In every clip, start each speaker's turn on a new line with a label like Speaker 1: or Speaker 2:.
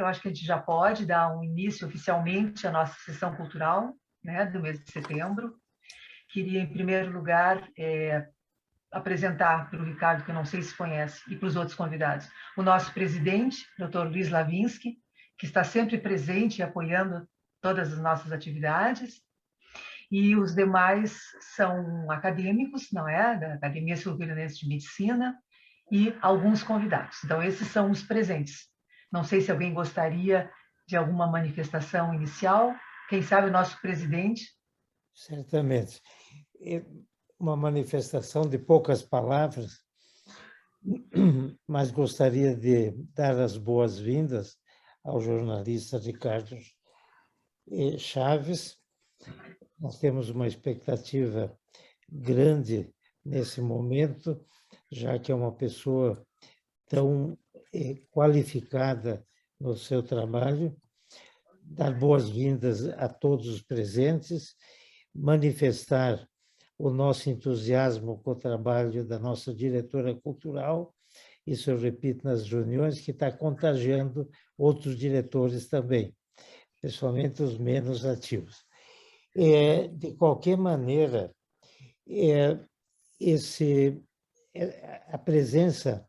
Speaker 1: acho que a gente já pode dar um início oficialmente à nossa sessão cultural, né, do mês de setembro. Queria, em primeiro lugar, apresentar para o Ricardo, que eu não sei se conhece, e para os outros convidados, o nosso presidente, Dr. Luiz Lavinsky, que está sempre presente e apoiando todas as nossas atividades, e os demais são acadêmicos, não é? Da Academia Sul-Rio-Grandense de Medicina, e alguns convidados. Então, esses são os presentes. Não sei se alguém gostaria de alguma manifestação inicial. Quem sabe o nosso presidente?
Speaker 2: Certamente. Uma manifestação de poucas palavras, mas gostaria de dar as boas-vindas ao jornalista Ricardo Chaves. Nós temos uma expectativa grande nesse momento, já que é uma pessoa tão qualificada no seu trabalho. Dar boas-vindas a todos os presentes, manifestar o nosso entusiasmo com o trabalho da nossa diretora cultural, isso eu repito nas reuniões, que está contagiando outros diretores também, principalmente os menos ativos. De qualquer maneira, a presença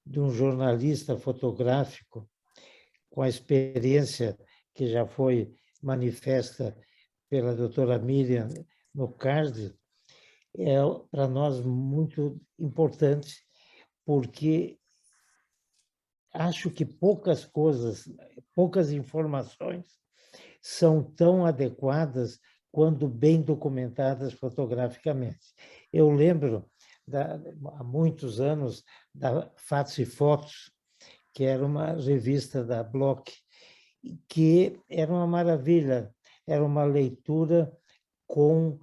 Speaker 2: de um jornalista fotográfico com a experiência que já foi manifesta pela doutora Miriam no CARD, é para nós muito importante, porque acho que poucas coisas, poucas informações são tão adequadas quando bem documentadas fotograficamente. Eu lembro, há muitos anos, da Fatos e Fotos, que era uma revista da Bloch, que era uma maravilha, era uma leitura com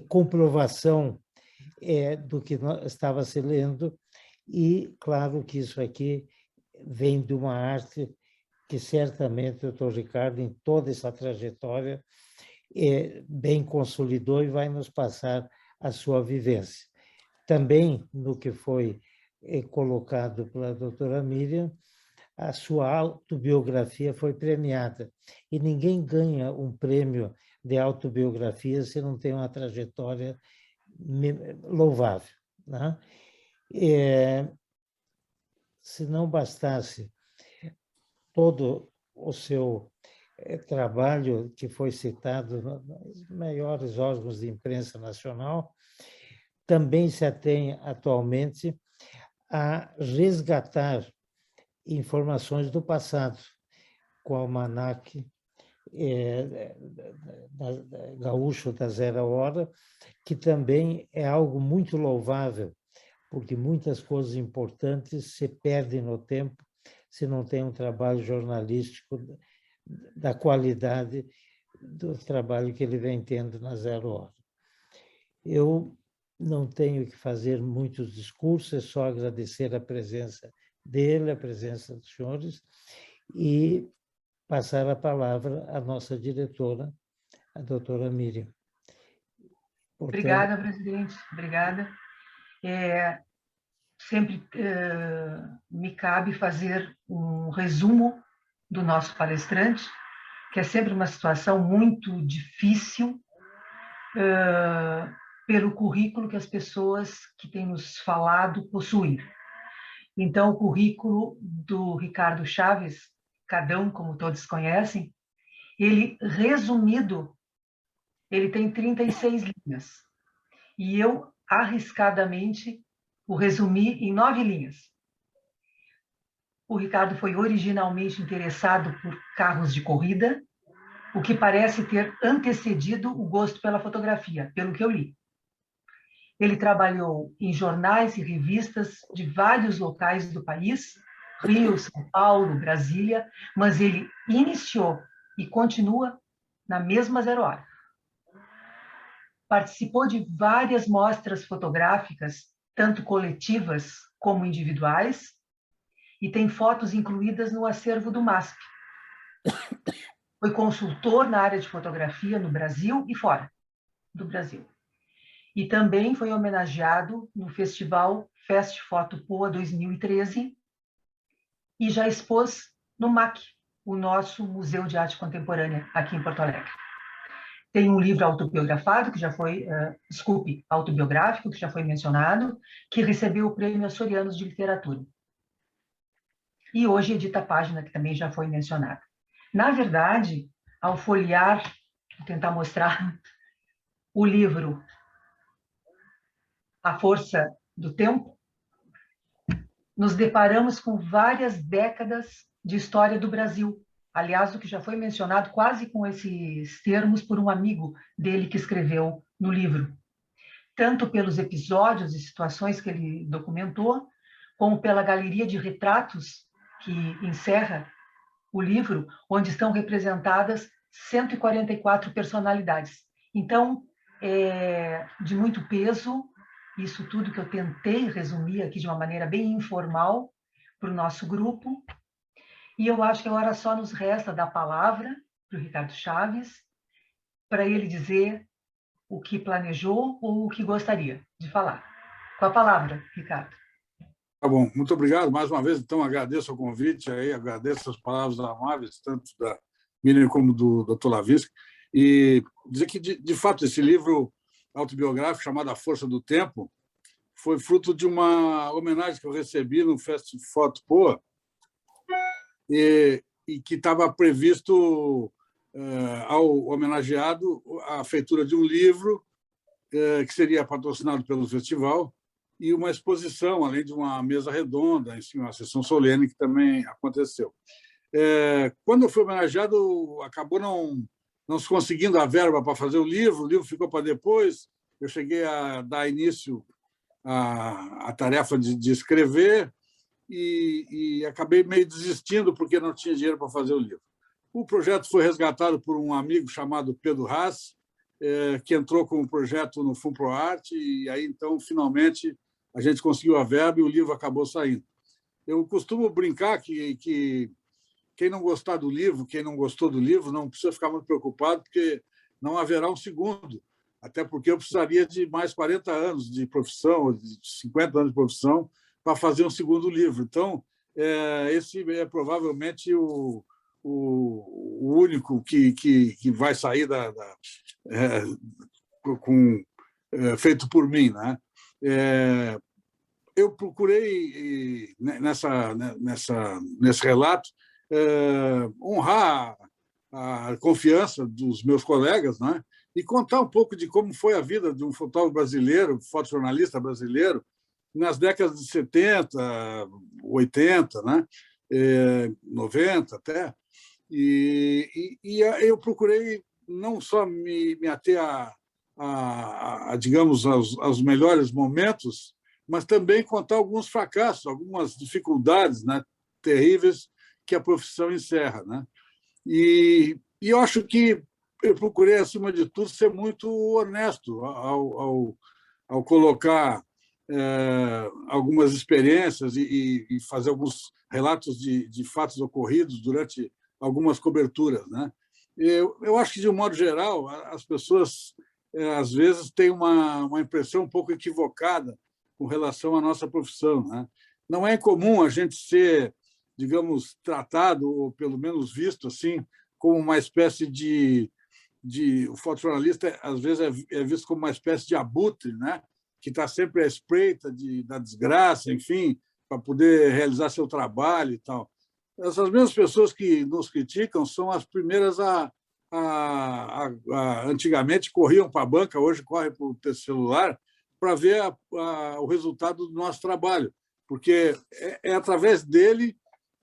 Speaker 2: comprovação do que estava se lendo, e claro que isso aqui vem de uma arte que certamente o Dr. Ricardo, em toda essa trajetória, bem consolidou e vai nos passar a sua vivência. Também, no que foi colocado pela doutora Miriam, a sua autobiografia foi premiada. E ninguém ganha um prêmio de autobiografia se não tem uma trajetória louvável, né? Se não bastasse todo o seu trabalho, que foi citado nos maiores órgãos de imprensa nacional, também se atém atualmente a resgatar informações do passado, com o almanaque gaúcho da Zero Hora, que também é algo muito louvável, porque muitas coisas importantes se perdem no tempo se não tem um trabalho jornalístico da qualidade do trabalho que ele vem tendo na Zero Hora. Eu não tenho que fazer muitos discursos, é só agradecer a presença dele, a presença dos senhores, e passar a palavra à nossa diretora, a doutora Miriam.
Speaker 1: Portanto, obrigada, presidente. Obrigada. Sempre me cabe fazer um resumo do nosso palestrante, que é sempre uma situação muito difícil pelo currículo que as pessoas que têm nos falado possuem. Então, o currículo do Ricardo Chaves, Cadão, como todos conhecem, ele, resumido, ele tem 36 linhas. E eu, arriscadamente, o resumi em 9 linhas. O Ricardo foi originalmente interessado por carros de corrida, o que parece ter antecedido o gosto pela fotografia, pelo que eu li. Ele trabalhou em jornais e revistas de vários locais do país, Rio, São Paulo, Brasília, mas ele iniciou e continua na mesma Zero Hora. Participou de várias mostras fotográficas, tanto coletivas como individuais, e tem fotos incluídas no acervo do MASP. Foi consultor na área de fotografia no Brasil e fora do Brasil. E também foi homenageado no festival Fest Foto Poa 2013 e já expôs no MAC, o nosso Museu de Arte Contemporânea aqui em Porto Alegre. Tem um livro autobiográfico, que já foi, autobiográfico, que já foi mencionado, que recebeu o Prêmio Açorianos de Literatura. E hoje edita a página, que também já foi mencionada. Na verdade, ao folhear, vou tentar mostrar o livro A Força do Tempo, nos deparamos com várias décadas de história do Brasil. Aliás, o que já foi mencionado quase com esses termos por um amigo dele que escreveu no livro. Tanto pelos episódios e situações que ele documentou, como pela galeria de retratos que encerra o livro, onde estão representadas 144 personalidades. Então, é de muito peso, isso tudo que eu tentei resumir aqui de uma maneira bem informal para o nosso grupo. E eu acho que agora só nos resta dar a palavra para o Ricardo Chaves, para ele dizer o que planejou ou o que gostaria de falar. Com a palavra, Ricardo.
Speaker 3: Tá bom, muito obrigado. Mais uma vez, então, agradeço o convite, aí, agradeço as palavras amáveis, tanto da Miriam como do Dr. Lavinsky, e dizer que, de fato, esse livro autobiográfico chamado A Força do Tempo foi fruto de uma homenagem que eu recebi no Festival Foto Poa, e que estava previsto ao homenageado a feitura de um livro que seria patrocinado pelo festival e uma exposição, além de uma mesa redonda, enfim, uma sessão solene que também aconteceu. Quando eu fui homenageado, acabou não se conseguindo a verba para fazer o livro ficou para depois, eu cheguei a dar início à tarefa de escrever e acabei meio desistindo porque não tinha dinheiro para fazer o livro. O projeto foi resgatado por um amigo chamado Pedro Haas, que entrou com o projeto no FUNPROARTE, e aí, então, finalmente, a gente conseguiu a verba e o livro acabou saindo. Eu costumo brincar que quem não gostar do livro, quem não gostou do livro, não precisa ficar muito preocupado, porque não haverá um segundo, até porque eu precisaria de mais 40 anos de profissão, de 50 anos de profissão, para fazer um segundo livro. Então, esse é provavelmente o único que vai sair feito por mim, né? Eu procurei, nesse relato, honrar a confiança dos meus colegas, né? E contar um pouco de como foi a vida de um fotógrafo brasileiro, fotojornalista brasileiro, nas décadas de 70, 80, né? 90 até. E eu procurei não só me ater digamos, aos melhores momentos, mas também contar alguns fracassos, algumas dificuldades, né, terríveis que a profissão encerra, né? E eu acho que eu procurei, acima de tudo, ser muito honesto ao colocar algumas experiências e fazer alguns relatos de fatos ocorridos durante algumas coberturas, né? Eu acho que, de um modo geral, as pessoas, às vezes, têm uma impressão um pouco equivocada com relação à nossa profissão, né? Não é incomum a gente ser, digamos, tratado, ou pelo menos visto assim, como uma espécie o fotojornalista, às vezes, é visto como uma espécie de abutre, né? Que está sempre à espreita da desgraça, enfim, para poder realizar seu trabalho e tal. Essas mesmas pessoas que nos criticam são as primeiras antigamente corriam para a banca, hoje correm para o celular, para ver o resultado do nosso trabalho, porque é através dele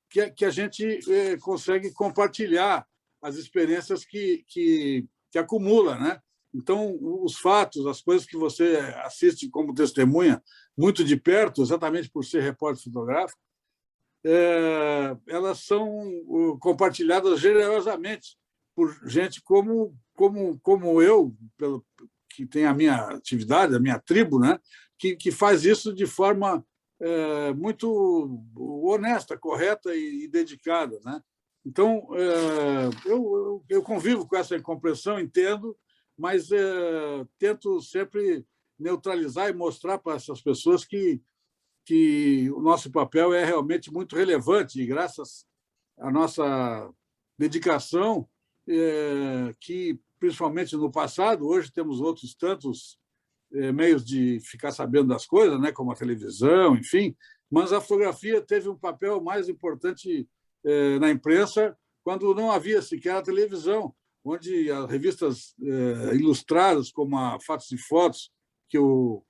Speaker 3: que a gente consegue compartilhar as experiências que acumula, né? Então, os fatos, as coisas que você assiste como testemunha muito de perto, exatamente por ser repórter fotográfico, elas são compartilhadas generosamente por gente como eu, que tem a minha atividade, a minha tribo, né? Que faz isso de forma muito honesta, correta e dedicada, né? Então, eu convivo com essa incompreensão, entendo, mas tento sempre neutralizar e mostrar para essas pessoas que o nosso papel é realmente muito relevante, e graças à nossa dedicação que, principalmente no passado, hoje temos outros tantos meios de ficar sabendo das coisas, né, como a televisão, enfim, mas a fotografia teve um papel mais importante na imprensa quando não havia sequer a televisão, onde as revistas ilustradas, como a Fatos e Fotos, que o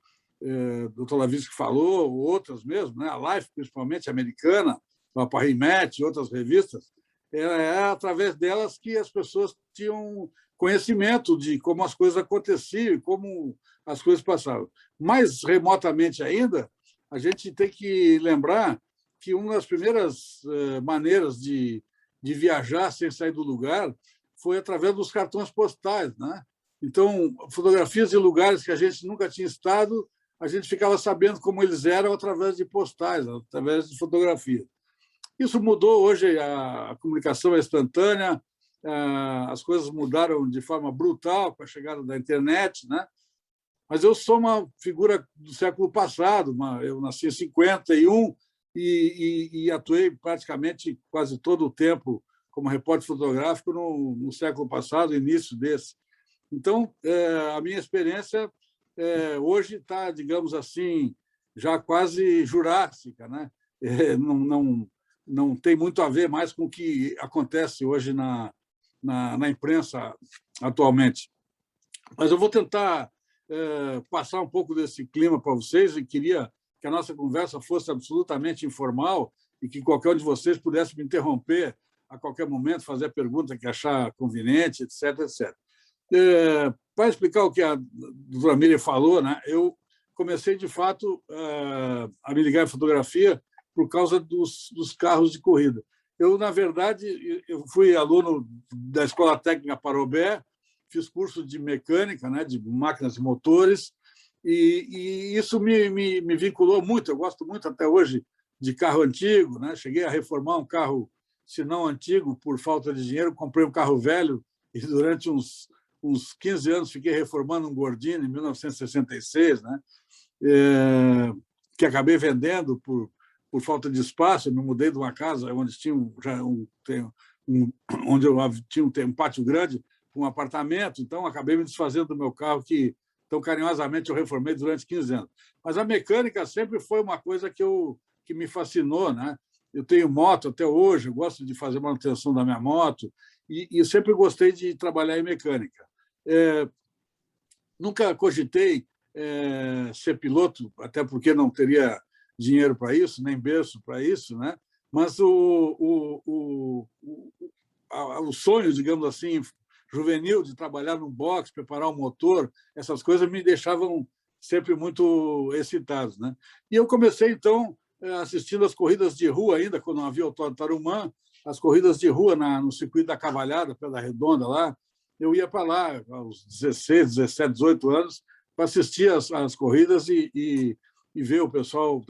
Speaker 3: Dr. Lavinsky falou, outras mesmo, né, a Life, principalmente americana, a Paris Match e outras revistas, através delas que as pessoas tinham conhecimento de como as coisas aconteciam e como as coisas passavam. Mais remotamente ainda, a gente tem que lembrar que uma das primeiras maneiras de viajar sem sair do lugar foi através dos cartões postais, né? Então, fotografias de lugares que a gente nunca tinha estado, a gente ficava sabendo como eles eram através de postais, através de fotografias. Isso mudou, hoje a comunicação é instantânea, as coisas mudaram de forma brutal com a chegada da internet, né? Mas eu sou uma figura do século passado, eu nasci em 51 e atuei praticamente quase todo o tempo como repórter fotográfico no século passado, início desse. Então, a minha experiência hoje está, digamos assim, já quase jurássica, né? Não tem muito a ver mais com o que acontece hoje na imprensa atualmente. Mas eu vou tentar passar um pouco desse clima para vocês e queria que a nossa conversa fosse absolutamente informal e que qualquer um de vocês pudesse me interromper a qualquer momento, fazer a pergunta que achar conveniente, etc. etc. Para explicar o que a doutora Miriam falou, né, eu comecei, de fato, a me ligar à fotografia por causa dos carros de corrida. Eu, na verdade, eu fui aluno da Escola Técnica Parobé, fiz curso de mecânica, né, de máquinas e motores, e isso me vinculou muito. Eu gosto muito até hoje de carro antigo, né? Cheguei a reformar um carro, se não antigo, por falta de dinheiro, comprei um carro velho e durante uns 15 anos fiquei reformando um Gordini, em 1966, né? Que acabei vendendo por falta de espaço. Eu me mudei de uma casa onde tinha onde eu tinha um pátio grande, um apartamento, então acabei me desfazendo do meu carro que tão carinhosamente eu reformei durante 15 anos. Mas a mecânica sempre foi uma coisa que me fascinou, né? Eu tenho moto até hoje, eu gosto de fazer manutenção da minha moto e sempre gostei de trabalhar em mecânica. Nunca cogitei ser piloto, até porque não teria dinheiro para isso, nem berço para isso, né? Mas o sonho, digamos assim, juvenil de trabalhar num box, preparar um motor, essas coisas me deixavam sempre muito excitados, né? E eu comecei, então, assistindo as corridas de rua ainda, quando não havia Autódromo Tarumã, as corridas de rua no circuito da Cavalhada, Pedra Redonda, lá. Eu ia para lá aos 16, 17, 18 anos para assistir as corridas e ver o pessoal.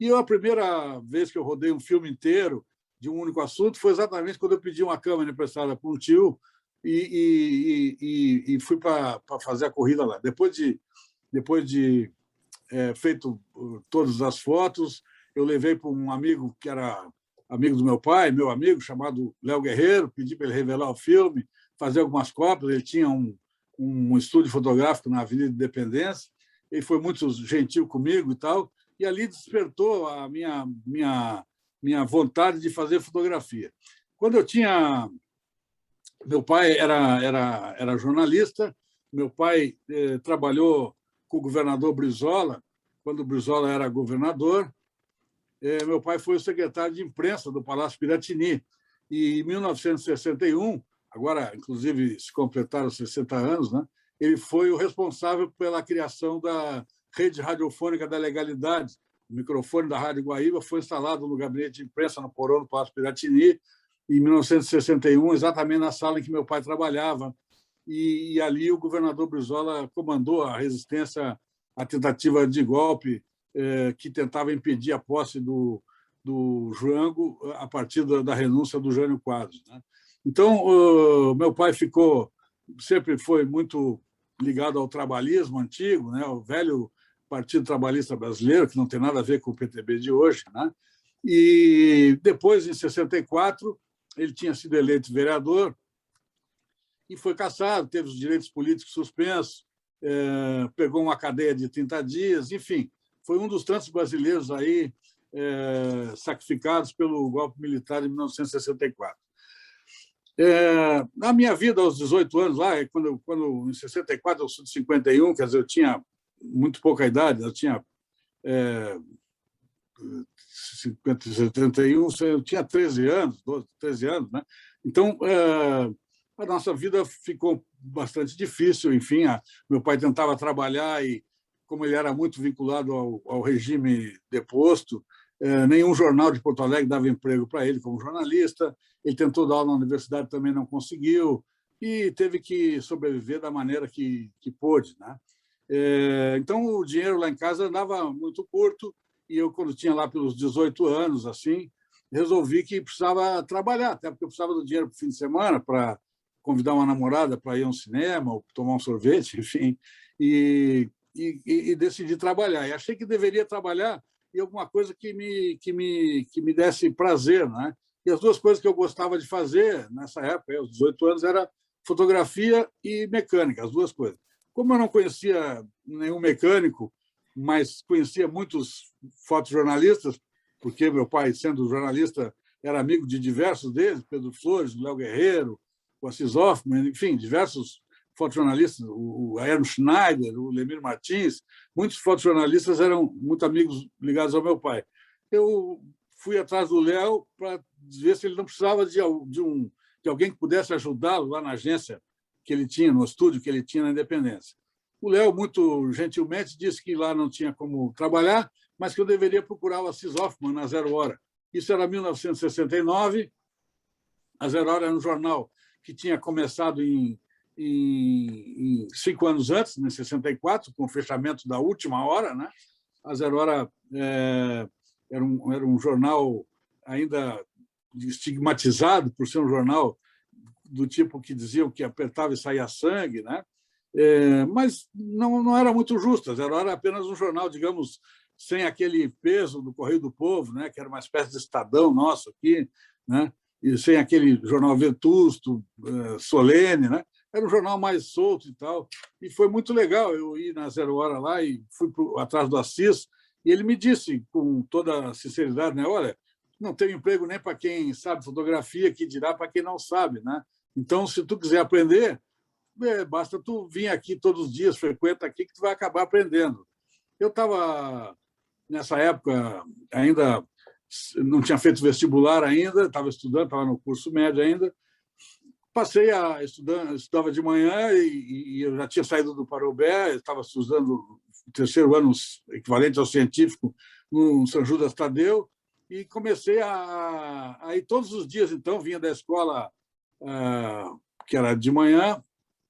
Speaker 3: E a primeira vez que eu rodei um filme inteiro de um único assunto foi exatamente quando eu pedi uma câmera emprestada para um tio e fui para fazer a corrida lá. Depois de feito todas as fotos, eu levei para um amigo que era amigo do meu pai, meu amigo, chamado Léo Guerreiro, pedi para ele revelar o filme, fazer algumas cópias. Ele tinha um estúdio fotográfico na Avenida Independência, ele foi muito gentil comigo e tal, e ali despertou a minha vontade de fazer fotografia. Quando eu tinha... Meu pai era jornalista, meu pai trabalhou com o governador Brizola, quando o Brizola era governador. Meu pai foi o secretário de imprensa do Palácio Piratini. E em 1961, agora, inclusive, se completaram 60 anos, né? Ele foi o responsável pela criação da rede radiofônica da legalidade. O microfone da Rádio Guaíba foi instalado no gabinete de imprensa no porão do Palácio Piratini, em 1961, exatamente na sala em que meu pai trabalhava. E ali o governador Brizola comandou a resistência à tentativa de golpe que tentava impedir a posse do Jango a partir da renúncia do Jânio Quadros, né? Então, meu pai sempre foi muito ligado ao trabalhismo antigo, né? O velho Partido Trabalhista Brasileiro, que não tem nada a ver com o PTB de hoje, né? E depois, em 64, ele tinha sido eleito vereador e foi cassado, teve os direitos políticos suspensos, pegou uma cadeia de 30 dias, enfim, foi um dos tantos brasileiros aí sacrificados pelo golpe militar de 1964. Na minha vida, aos 18 anos, lá, quando em 64 eu sou de 51, quer dizer, eu tinha muito pouca idade, eu tinha 71, eu tinha 13 anos, 12, 13 anos, né? Então, a nossa vida ficou bastante difícil, enfim, meu pai tentava trabalhar e, como ele era muito vinculado ao regime deposto, nenhum jornal de Porto Alegre dava emprego para ele como jornalista, ele tentou dar aula na universidade, também não conseguiu, e teve que sobreviver da maneira que pôde, né? Então, o dinheiro lá em casa andava muito curto, e eu, quando tinha lá pelos 18 anos, assim, resolvi que precisava trabalhar, até porque eu precisava do dinheiro para o fim de semana, para convidar uma namorada para ir ao cinema, ou tomar um sorvete, enfim, e decidi trabalhar. E achei que deveria trabalhar em alguma coisa que me desse prazer, né? E as duas coisas que eu gostava de fazer nessa época, aos 18 anos, era fotografia e mecânica, as duas coisas. Como eu não conhecia nenhum mecânico, mas conhecia muitos fotojornalistas, porque meu pai, sendo jornalista, era amigo de diversos deles, Pedro Flores, Léo Guerreiro, o Assis Hoffman, enfim, diversos fotojornalistas, o Aero Schneider, o Lemir Martins, muitos fotojornalistas eram muito amigos ligados ao meu pai. Eu fui atrás do Léo para ver se ele não precisava de alguém que pudesse ajudá-lo lá na agência que ele tinha, no estúdio que ele tinha na Independência. O Léo, muito gentilmente, disse que lá não tinha como trabalhar, mas que eu deveria procurar o Assis Hoffman na Zero Hora. Isso era 1969. A Zero Hora era um jornal que tinha começado em 5 anos antes, em 64, com o fechamento da Última Hora, né? A Zero Hora era um jornal ainda estigmatizado por ser um jornal do tipo que diziam que apertava e saía sangue, né? Mas não era muito justo. A Zero Hora era apenas um jornal, digamos, sem aquele peso do Correio do Povo, né? Que era uma espécie de Estadão nosso aqui, né? E sem aquele jornal vetusto, solene, né? Era um jornal mais solto e tal. E foi muito legal eu ir na Zero Hora lá e fui atrás do Assis, e ele me disse, com toda a sinceridade, né? Olha, não tem emprego nem para quem sabe fotografia, que dirá para quem não sabe, né? Então, se tu quiser aprender, basta tu vir aqui todos os dias, frequenta aqui, que tu vai acabar aprendendo. Eu estava, nessa época, ainda não tinha feito vestibular ainda, estava estudando, estava no curso médio ainda. Passei a estudar, estudava de manhã e eu já tinha saído do Parobé, estava estudando o terceiro ano equivalente ao científico no São Judas Tadeu, e comecei a ir todos os dias. Então, vinha da escola, que era de manhã,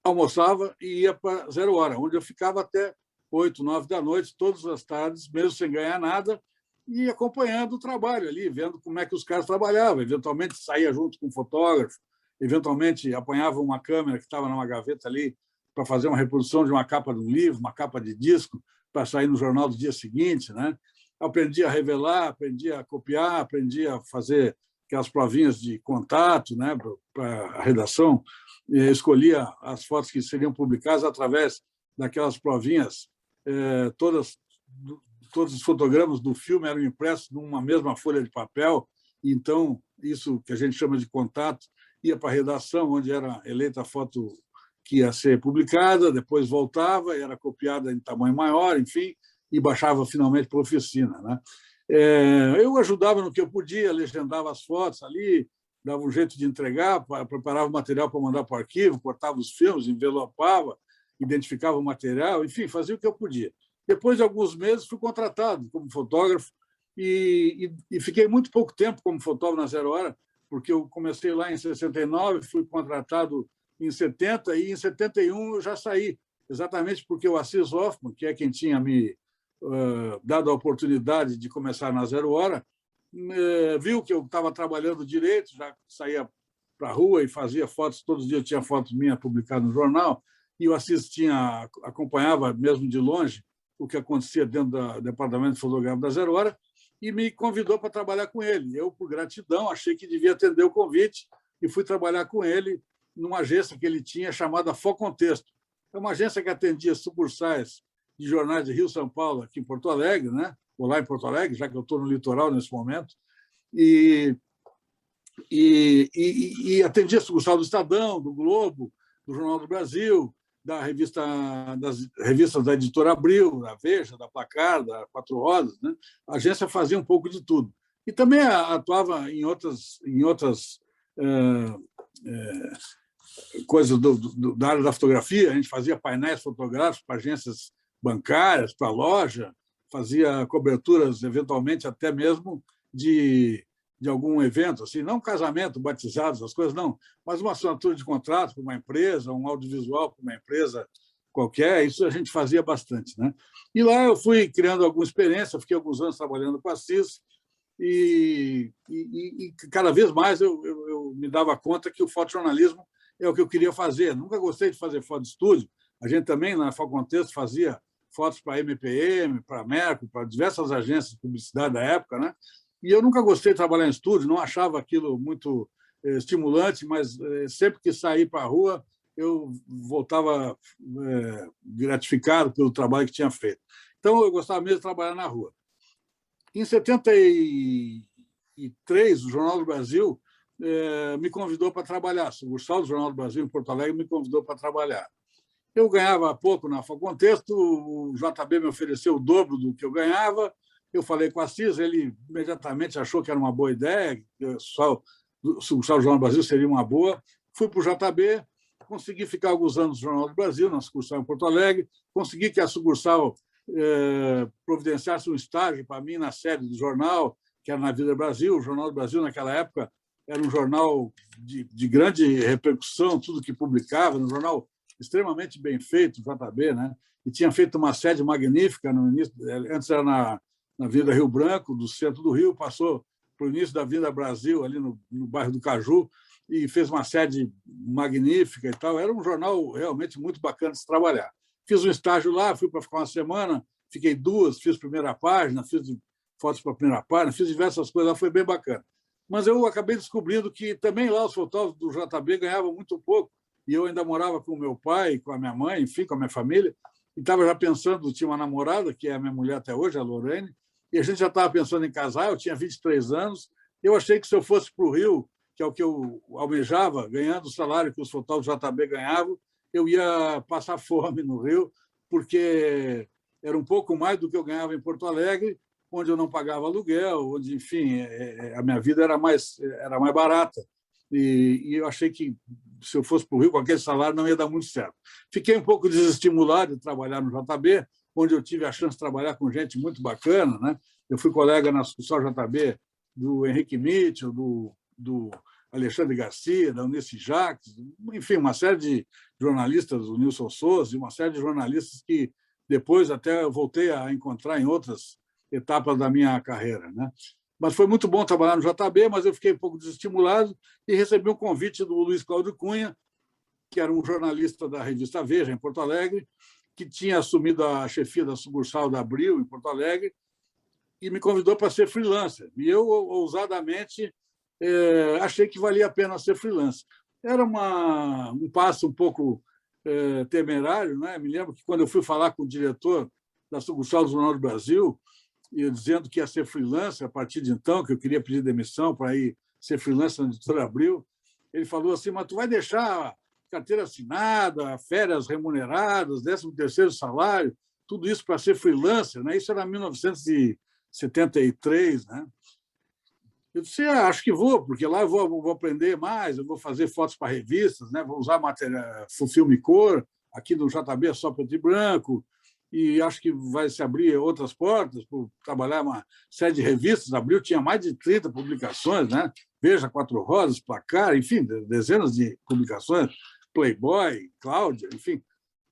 Speaker 3: almoçava e ia para Zero Hora, onde eu ficava até 8, 9 da noite, todas as tardes, mesmo sem ganhar nada, e acompanhando o trabalho ali, vendo como é que os caras trabalhavam. Eventualmente saía junto com um fotógrafo, eventualmente apanhava uma câmera que estava numa gaveta ali para fazer uma reprodução de uma capa de um livro, uma capa de disco, para sair no jornal do dia seguinte, né? Aprendi a revelar, aprendi a copiar, aprendi a fazer aquelas provinhas de contato, né, para a redação. Escolhia as fotos que seriam publicadas através daquelas provinhas. Todos os fotogramas do filme eram impressos numa mesma folha de papel. Então, isso que a gente chama de contato ia para a redação, onde era eleita a foto que ia ser publicada, depois voltava, era copiada em tamanho maior, enfim, e baixava finalmente para a oficina, né? Eu ajudava no que eu podia, legendava as fotos ali, dava um jeito de entregar, preparava o material para mandar para o arquivo, cortava os filmes, envelopava, identificava o material, enfim, fazia o que eu podia. Depois de alguns meses, fui contratado como fotógrafo e fiquei muito pouco tempo como fotógrafo na Zero Hora, porque eu comecei lá em 69, fui contratado em 70, e em 71 eu já saí, exatamente porque o Assis Hoffman, que é quem tinha me dado a oportunidade de começar na Zero Hora, viu que eu estava trabalhando direito, já saía para a rua e fazia fotos, todos os dias tinha fotos minhas publicadas no jornal, e o Assis acompanhava, mesmo de longe, o que acontecia dentro do departamento de fotográfico da Zero Hora, e me convidou para trabalhar com ele. Eu, por gratidão, achei que devia atender o convite, e fui trabalhar com ele numa agência que ele tinha chamada Focontexto. É uma agência que atendia sucursais de jornais de Rio, São Paulo, aqui em Porto Alegre, né? Ou lá em Porto Alegre, já que eu estou no litoral nesse momento, e atendia a sucursal do Estadão, do Globo, do Jornal do Brasil, das revistas da Editora Abril, da Veja, da Placar, da Quatro Rodas, né? A agência fazia um pouco de tudo. E também atuava em outras coisas da área da fotografia. A gente fazia painéis fotográficos para agências bancárias, para loja, fazia coberturas, eventualmente, até mesmo de algum evento, assim, não casamento, batizados, as coisas não, mas uma assinatura de contrato com uma empresa, um audiovisual com uma empresa qualquer, isso a gente fazia bastante, né? E lá eu fui criando alguma experiência, fiquei alguns anos trabalhando com a CIS, e cada vez mais eu me dava conta que o fotojornalismo é o que eu queria fazer. Nunca gostei de fazer foto de estúdio. A gente também, na Focontexto, fazia fotos para a MPM, para a Merco, para diversas agências de publicidade da época, né? E eu nunca gostei de trabalhar em estúdio, não achava aquilo muito estimulante, mas sempre que saí para a rua, eu voltava gratificado pelo trabalho que tinha feito. Então, eu gostava mesmo de trabalhar na rua. Em 73, o Jornal do Brasil me convidou para trabalhar. A sucursal do Jornal do Brasil, em Porto Alegre, me convidou para trabalhar. Eu ganhava pouco na Focontexto, o JB me ofereceu o dobro do que eu ganhava. Eu falei com a CIS, ele imediatamente achou que era uma boa ideia, que o sucursal do Jornal do Brasil seria uma boa. Fui para o JB, consegui ficar alguns anos no Jornal do Brasil, na sucursal em Porto Alegre, consegui que a sucursal providenciasse um estágio para mim na sede do jornal, que era na Vida Brasil. O Jornal do Brasil, naquela época, era um jornal de grande repercussão, tudo que publicava, um jornal extremamente bem feito, o JB, né? E tinha feito uma sede magnífica no início, antes era na Avenida Rio Branco, do centro do Rio, passou para o início da Avenida Brasil, ali no bairro do Caju, e fez uma sede magnífica e tal. Era um jornal realmente muito bacana de se trabalhar. Fiz um estágio lá, fui para ficar uma semana, fiquei 2, fiz primeira página, fiz fotos para a primeira página, fiz diversas coisas lá, foi bem bacana. Mas eu acabei descobrindo que também lá os fotógrafos do JB ganhavam muito pouco, e eu ainda morava com o meu pai, com a minha mãe, enfim, com a minha família, e estava já pensando, tinha uma namorada, que é a minha mulher até hoje, a Lorene, e a gente já estava pensando em casar. Eu tinha 23 anos, eu achei que se eu fosse para o Rio, que é o que eu almejava, ganhando o salário que os fotógrafos do JB ganhavam, eu ia passar fome no Rio, porque era um pouco mais do que eu ganhava em Porto Alegre, onde eu não pagava aluguel, onde, enfim, a minha vida era mais barata. E eu achei que, se eu fosse para o Rio, com aquele salário não ia dar muito certo. Fiquei um pouco desestimulado de trabalhar no JB, onde eu tive a chance de trabalhar com gente muito bacana, né? Eu fui colega na sucursal JB do Henrique Mitchell, do Alexandre Garcia, da Eunice Jacques, enfim, uma série de jornalistas, o Nilson Souza, e uma série de jornalistas que depois até eu voltei a encontrar em outras etapas da minha carreira, né? Mas foi muito bom trabalhar no JB, mas eu fiquei um pouco desestimulado e recebi um convite do Luiz Cláudio Cunha, que era um jornalista da revista Veja, em Porto Alegre, que tinha assumido a chefia da sucursal da Abril, em Porto Alegre, e me convidou para ser freelancer. E eu, ousadamente, achei que valia a pena ser freelancer. Era um passo um pouco temerário, né? Me lembro que, quando eu fui falar com o diretor da sucursal do Jornal do Brasil, e dizendo que ia ser freelancer a partir de então, que eu queria pedir demissão para ir ser freelancer na Editora Abril, ele falou assim: mas tu vai deixar carteira assinada, férias remuneradas, 13º salário, tudo isso para ser freelancer, né? Isso era em 1973, né? Eu disse: acho que vou, porque lá eu vou aprender mais, eu vou fazer fotos para revistas, né? Vou usar material, filme cor, aqui no JB é só preto e branco, e acho que vai se abrir outras portas por trabalhar uma série de revistas. Abril tinha mais de 30 publicações, né? Veja, Quatro Rodas, Placar, enfim, dezenas de publicações, Playboy, Cláudia, enfim.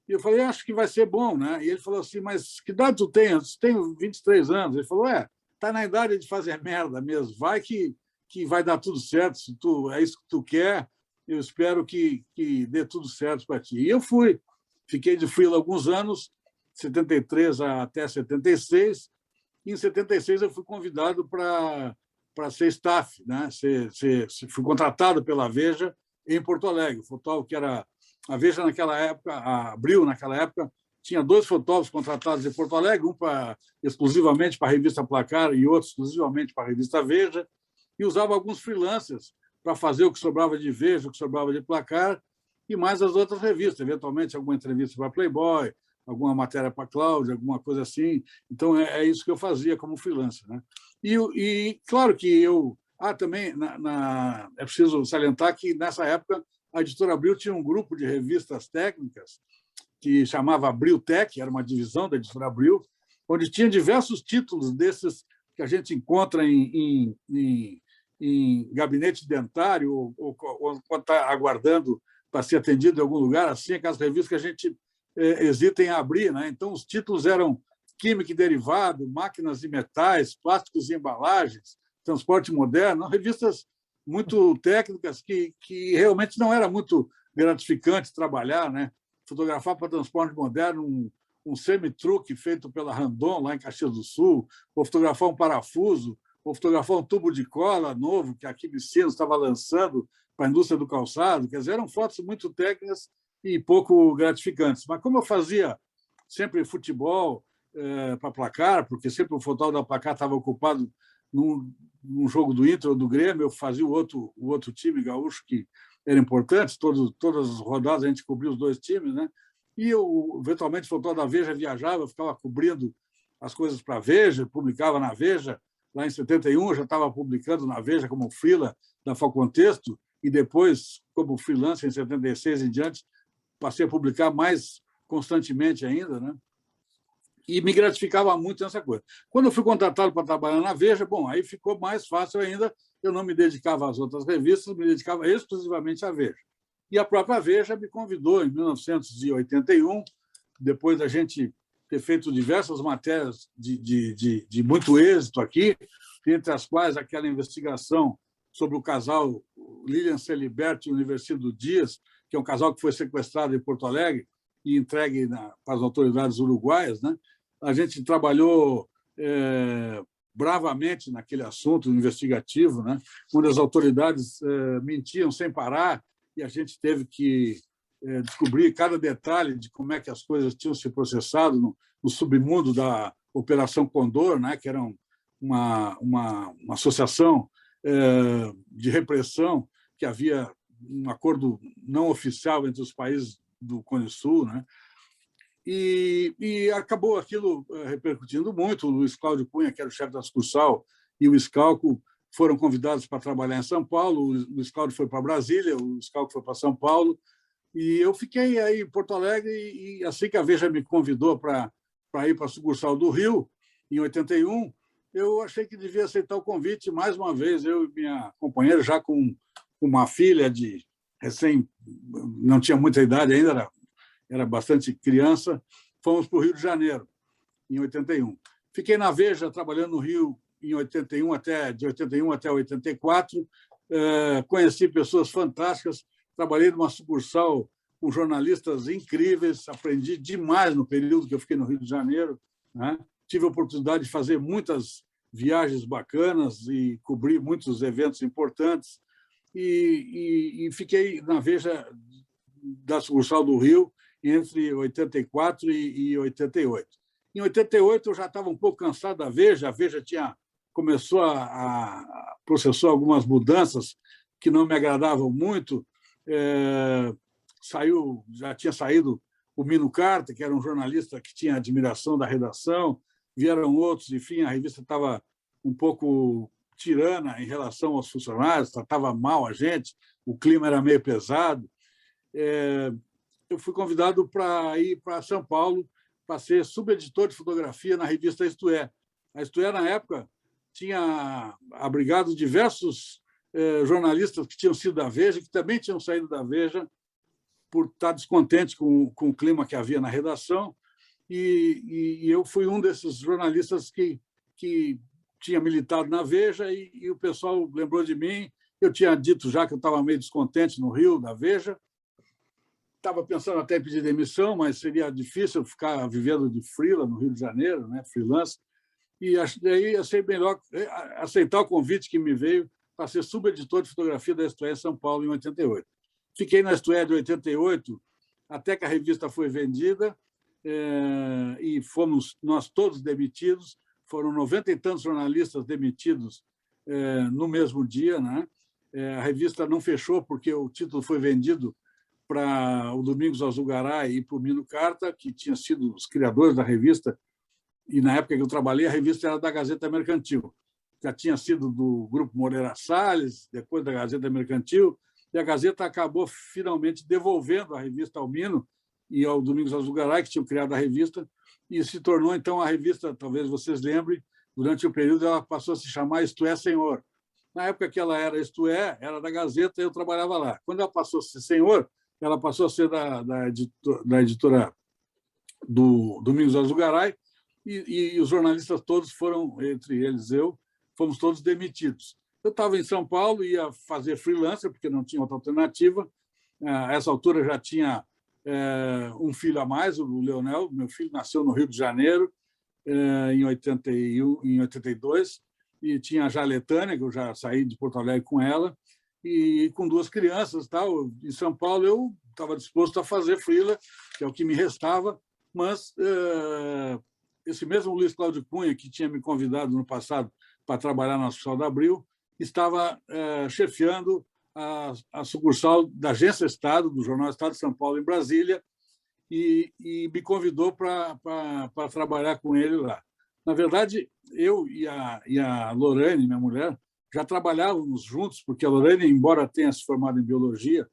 Speaker 3: E eu falei: acho que vai ser bom, né? E ele falou assim: mas que idade tu tem? Eu disse: tenho 23 anos. Ele falou: tá na idade de fazer merda mesmo, vai que vai dar tudo certo, se é isso que tu quer, eu espero que dê tudo certo para ti. E eu fui, fiquei de freela alguns anos, 73 até 76, e em 76 eu fui convidado para para ser staff, né? Fui contratado pela Veja em Porto Alegre. O fotógrafo que era a Veja naquela época, a Abril naquela época, tinha 2 fotógrafos contratados em Porto Alegre, um exclusivamente para a revista Placar e outro exclusivamente para a revista Veja, e usava alguns freelancers para fazer o que sobrava de Veja, o que sobrava de Placar, e mais as outras revistas, eventualmente alguma entrevista para Playboy, alguma matéria para Cláudia, alguma coisa assim. Então, é isso que eu fazia como freelancer, né? E claro que eu... também é preciso salientar que, nessa época, a Editora Abril tinha um grupo de revistas técnicas que chamava Abril Tech, era uma divisão da Editora Abril, onde tinha diversos títulos desses que a gente encontra em gabinete dentário ou quando está aguardando para ser atendido em algum lugar, assim, aquelas revistas que a gente hesita em abrir, né? Então, os títulos eram Química e Derivado, Máquinas e Metais, Plásticos e Embalagens, Transporte Moderno, revistas muito técnicas que realmente não era muito gratificante trabalhar, né? Fotografar para Transporte Moderno um semi-truque feito pela Randon, lá em Caxias do Sul, ou fotografar um parafuso, ou fotografar um tubo de cola novo que a Quimicinos estava lançando para a indústria do calçado. Quer dizer, eram fotos muito técnicas e pouco gratificantes. Mas como eu fazia sempre futebol para Placar, porque sempre o fotógrafo da Placar estava ocupado num jogo do Inter ou do Grêmio, eu fazia o outro time gaúcho que era importante, todas as rodadas a gente cobria os 2 times, né? E eu, eventualmente, o fotógrafo da Veja viajava, eu ficava cobrindo as coisas para a Veja, publicava na Veja. Lá em 71, eu já estava publicando na Veja como freela da Falcontexto, e depois, como freelancer, em 76 em diante, passei a publicar mais constantemente ainda, né? E me gratificava muito essa coisa. Quando eu fui contratado para trabalhar na Veja, bom, aí ficou mais fácil ainda, eu não me dedicava às outras revistas, me dedicava exclusivamente à Veja. E a própria Veja me convidou em 1981, depois da gente ter feito diversas matérias de muito êxito aqui, entre as quais aquela investigação sobre o casal Lilian Celiberti e Universido Dias, que é um casal que foi sequestrado em Porto Alegre e entregue para as autoridades uruguaias, né? A gente trabalhou bravamente naquele assunto investigativo, né? Onde as autoridades mentiam sem parar e a gente teve que descobrir cada detalhe de como é que as coisas tinham se processado no submundo da Operação Condor, né? Que era uma associação de repressão, que havia um acordo não oficial entre os países do Cone Sul, né? E acabou aquilo repercutindo muito. O Luiz Cláudio Cunha, que era o chefe da sucursal, e o Scalco foram convidados para trabalhar em São Paulo. O Luiz Cláudio foi para Brasília, o Scalco foi para São Paulo, e eu fiquei aí em Porto Alegre. E assim que a Veja me convidou para ir para a sucursal do Rio, em 81, eu achei que devia aceitar o convite. Mais uma vez, eu e minha companheira, já com uma filha de não tinha muita idade ainda, era bastante criança, fomos para o Rio de Janeiro, em 81. Fiquei na Veja, trabalhando no Rio de 81 até 84. Conheci pessoas fantásticas, trabalhei numa sucursal com jornalistas incríveis, aprendi demais no período que eu fiquei no Rio de Janeiro, né? Tive a oportunidade de fazer muitas viagens bacanas e cobrir muitos eventos importantes. E fiquei na Veja da sucursal do Rio entre 84 e 88. Em 88, eu já estava um pouco cansado da Veja. A Veja começou a processar algumas mudanças que não me agradavam muito. Já tinha saído o Mino Carta, que era um jornalista que tinha admiração da redação, vieram outros, enfim, a revista estava um pouco tirana em relação aos funcionários, tratava mal a gente, o clima era meio pesado. Eu fui convidado para ir para São Paulo para ser subeditor de fotografia na revista Isto É. A Isto É, na época, tinha abrigado diversos jornalistas que tinham sido da Veja, que também tinham saído da Veja por estar descontentes com o clima que havia na redação. E eu fui um desses jornalistas que tinha militado na Veja, e o pessoal lembrou de mim. Eu tinha dito já que eu estava meio descontente no Rio, da Veja. Estava pensando até em pedir demissão, mas seria difícil ficar vivendo de freela no Rio de Janeiro, né? Freelance. e daí achei melhor aceitar o convite que me veio para ser subeditor de fotografia da Isto É em São Paulo, em 88. Fiquei na Isto É de 88 até que a revista foi vendida, e fomos nós todos demitidos. Foram 90 e tantos jornalistas demitidos no mesmo dia, né? A revista não fechou porque o título foi vendido para o Domingos Alzugaray e para o Mino Carta, que tinham sido os criadores da revista, e na época que eu trabalhei, a revista era da Gazeta Mercantil. Já tinha sido do Grupo Moreira Salles, depois da Gazeta Mercantil, e a Gazeta acabou finalmente devolvendo a revista ao Mino e ao Domingos Alzugaray, que tinham criado a revista, e se tornou, então, a revista, talvez vocês lembrem, durante o período ela passou a se chamar Isto É, Senhor. Na época que ela era Isto É, era da Gazeta e eu trabalhava lá. Quando ela passou a ser Senhor, ela passou a ser da editora do Domingos Alzugaray, e os jornalistas todos foram, entre eles eu, fomos todos demitidos. Eu estava em São Paulo, ia fazer freelancer, porque não tinha outra alternativa. A essa altura já tinha um filho a mais, o Leonel. Meu filho nasceu no Rio de Janeiro, em 82, e tinha já a Letânia, que eu já saí de Porto Alegre com ela, e com 2 crianças. Tal. Em São Paulo, eu estava disposto a fazer freela, que é o que me restava, mas esse mesmo Luiz Cláudio Cunha, que tinha me convidado no passado para trabalhar na sucursal da Abril, estava chefiando a sucursal da Agência Estado, do Jornal Estado de São Paulo, em Brasília, e me convidou para trabalhar com ele lá. Na verdade, eu e a Lorene, minha mulher, já trabalhávamos juntos, porque a Lorene, embora tenha se formado em biologia,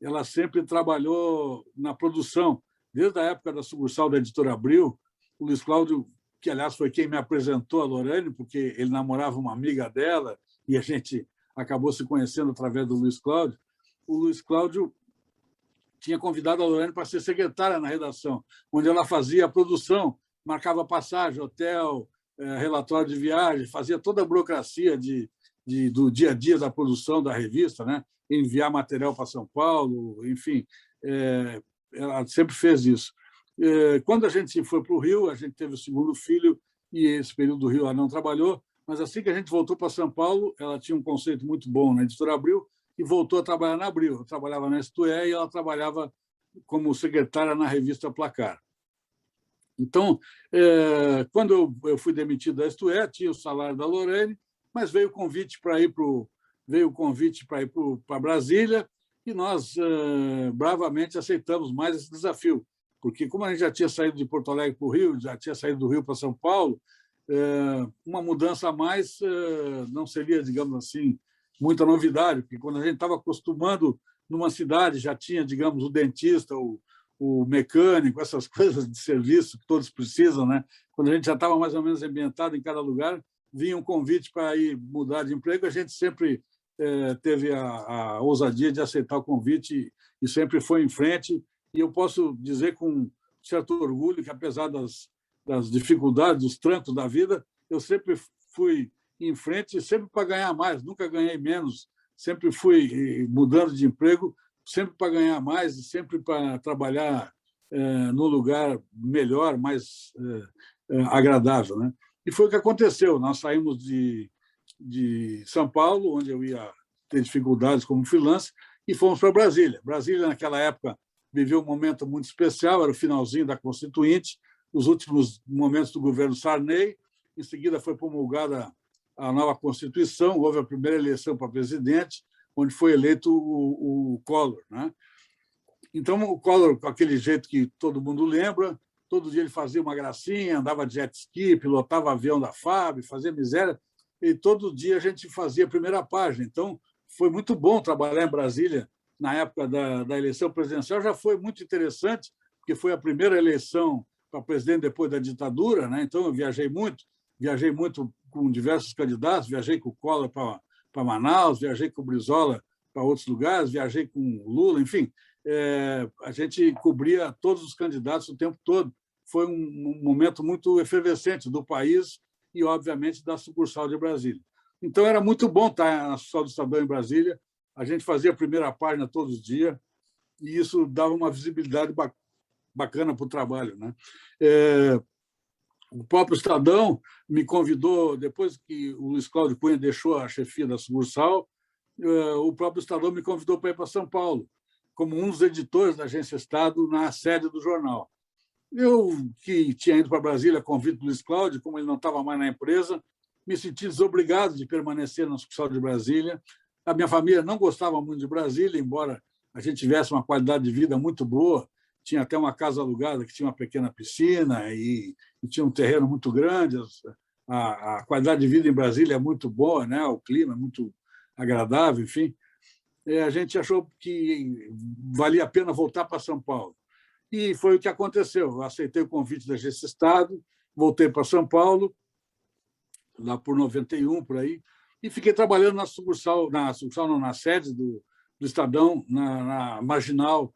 Speaker 3: ela sempre trabalhou na produção. Desde a época da sucursal da Editora Abril, o Luiz Cláudio, que, aliás, foi quem me apresentou a Lorene, porque ele namorava uma amiga dela e a gente acabou se conhecendo através do Luiz Cláudio. O Luiz Cláudio tinha convidado a Lorene para ser secretária na redação, onde ela fazia a produção, marcava passagem, hotel, relatório de viagem, fazia toda a burocracia do dia a dia da produção da revista, né? Enviar material para São Paulo, enfim, ela sempre fez isso. Quando a gente foi para o Rio, a gente teve o segundo filho, e esse período do Rio ela não trabalhou, mas assim que a gente voltou para São Paulo, ela tinha um conceito muito bom na Editora Abril e voltou a trabalhar na Abril. Eu trabalhava na Isto É e ela trabalhava como secretária na revista Placar. Então, quando eu fui demitido da Isto É, tinha o salário da Lorene, mas veio o convite para ir para Brasília, e nós bravamente aceitamos mais esse desafio, porque como a gente já tinha saído de Porto Alegre para o Rio, já tinha saído do Rio para São Paulo, uma mudança a mais não seria, digamos assim, muita novidade, porque quando a gente estava acostumando numa cidade, já tinha, digamos, o dentista, o mecânico, essas coisas de serviço que todos precisam, né? Quando a gente já estava mais ou menos ambientado em cada lugar, vinha um convite para ir mudar de emprego, a gente sempre teve a ousadia de aceitar o convite e sempre foi em frente. E eu posso dizer com certo orgulho que, apesar das dificuldades, dos trancos da vida, eu sempre fui em frente, sempre para ganhar mais, nunca ganhei menos, sempre fui mudando de emprego, sempre para ganhar mais e sempre para trabalhar num lugar melhor, mais agradável, né? E foi o que aconteceu. Nós saímos de São Paulo, onde eu ia ter dificuldades como freelancer, e fomos para Brasília. Brasília, naquela época, viveu um momento muito especial, era o finalzinho da Constituinte, os últimos momentos do governo Sarney. Em seguida foi promulgada a nova Constituição, houve a primeira eleição para presidente, onde foi eleito o Collor, né? Então, o Collor, com aquele jeito que todo mundo lembra, todo dia ele fazia uma gracinha, andava de jet ski, pilotava avião da FAB, fazia miséria, e todo dia a gente fazia a primeira página. Então, foi muito bom trabalhar em Brasília na época da eleição presidencial. Já foi muito interessante, porque foi a primeira eleição para presidente depois da ditadura, né? Então, eu viajei muito com diversos candidatos, viajei com o Collor para Manaus, viajei com o Brizola para outros lugares, viajei com o Lula, enfim, a gente cobria todos os candidatos o tempo todo. Foi um momento muito efervescente do país e, obviamente, da sucursal de Brasília. Então, era muito bom estar na sucursal do Estadão em Brasília. A gente fazia a primeira página todos os dias e isso dava uma visibilidade bacana para o trabalho, né? o próprio Estadão me convidou, depois que o Luiz Cláudio Cunha deixou a chefia da sucursal, o próprio Estadão me convidou para ir para São Paulo, como um dos editores da Agência Estado na sede do jornal. Eu, que tinha ido para Brasília a convite do Luiz Cláudio, como ele não estava mais na empresa, me senti desobrigado de permanecer na sucursal de Brasília. A minha família não gostava muito de Brasília, embora a gente tivesse uma qualidade de vida muito boa. Tinha até uma casa alugada que tinha uma pequena piscina e tinha um terreno muito grande. A qualidade de vida em Brasília é muito boa, né? O clima é muito agradável, enfim. A gente achou que valia a pena voltar para São Paulo. E foi o que aconteceu. Eu aceitei o convite da Agência Estado, voltei para São Paulo, lá por 91, por aí, e fiquei trabalhando na sucursal não, na sede do Estadão, na Marginal,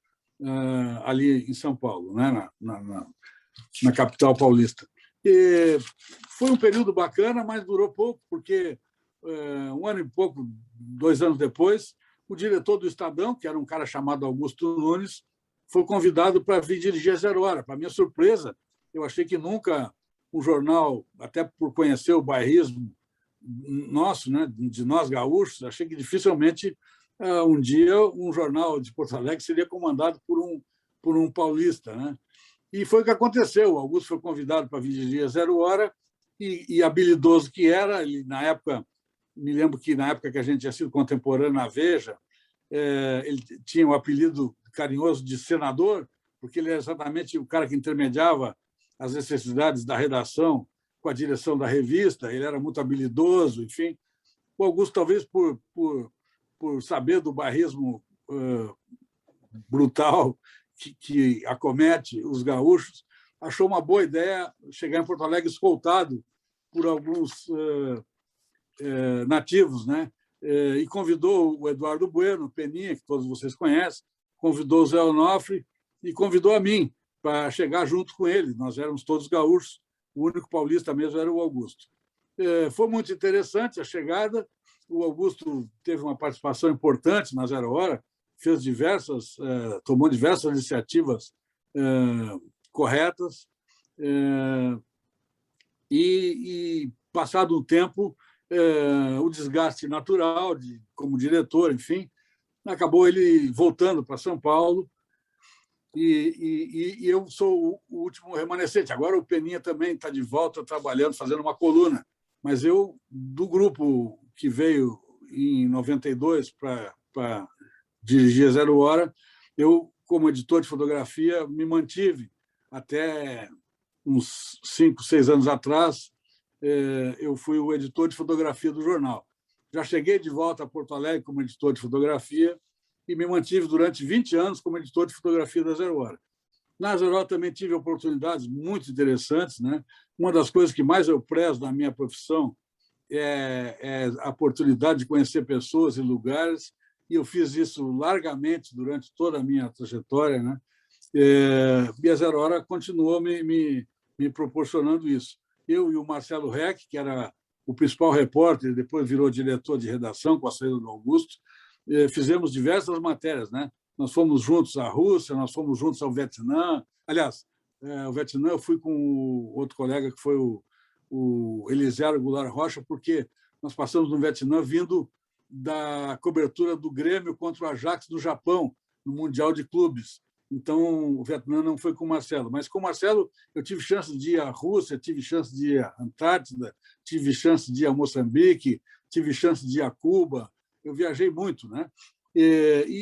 Speaker 3: ali em São Paulo, né? na capital paulista. E foi um período bacana, mas durou pouco, porque um ano e pouco, 2 anos depois, o diretor do Estadão, que era um cara chamado Augusto Nunes, foi convidado para vir dirigir a Zero Hora. Para minha surpresa, eu achei que nunca um jornal, até por conhecer o bairrismo nosso, né, de nós gaúchos, achei que dificilmente um dia um jornal de Porto Alegre seria comandado por um paulista, né? E foi o que aconteceu. O Augusto foi convidado para vir dirigir a Zero Hora e habilidoso que era, ele, na época, me lembro que na época que a gente tinha sido contemporâneo na Veja, ele tinha o apelido carinhoso de senador, porque ele era exatamente o cara que intermediava as necessidades da redação com a direção da revista. Ele era muito habilidoso, enfim. O Augusto, talvez por saber do bairrismo brutal que acomete os gaúchos, achou uma boa ideia chegar em Porto Alegre escoltado por alguns nativos, né? E convidou o Eduardo Bueno, Peninha, que todos vocês conhecem, convidou o Zé Onofre e convidou a mim para chegar junto com ele. Nós éramos todos gaúchos, o único paulista mesmo era o Augusto. Foi muito interessante a chegada. O Augusto teve uma participação importante na Zero Hora, tomou diversas iniciativas corretas e passado um tempo, o desgaste natural como diretor, enfim, acabou ele voltando para São Paulo e eu sou o último remanescente. Agora o Peninha também está de volta trabalhando, fazendo uma coluna, mas eu, do grupo que veio em 92 para dirigir a Zero Hora, eu, como editor de fotografia, me mantive até uns 5, 6 anos atrás. Eu fui o editor de fotografia do jornal. Já cheguei de volta a Porto Alegre como editor de fotografia e me mantive durante 20 anos como editor de fotografia da Zero Hora. Na Zero Hora também tive oportunidades muito interessantes, né? Uma das coisas que mais eu prezo na minha profissão é a oportunidade de conhecer pessoas e lugares, e eu fiz isso largamente durante toda a minha trajetória, né? E a Zero Hora continuou me proporcionando isso. Eu e o Marcelo Reck, que era o principal repórter, depois virou diretor de redação com a saída do Augusto, fizemos diversas matérias, né? Nós fomos juntos à Rússia, nós fomos juntos ao Vietnã. Aliás, o Vietnã eu fui com o outro colega, que foi o Elisiário Goulart Rocha, porque nós passamos no Vietnã vindo da cobertura do Grêmio contra o Ajax do Japão, no Mundial de Clubes. Então, o Vietnã não foi com o Marcelo. Mas com o Marcelo, eu tive chance de ir à Rússia, tive chance de ir à Antártida, tive chance de ir a Moçambique, tive chance de ir a Cuba. Eu viajei muito, né? E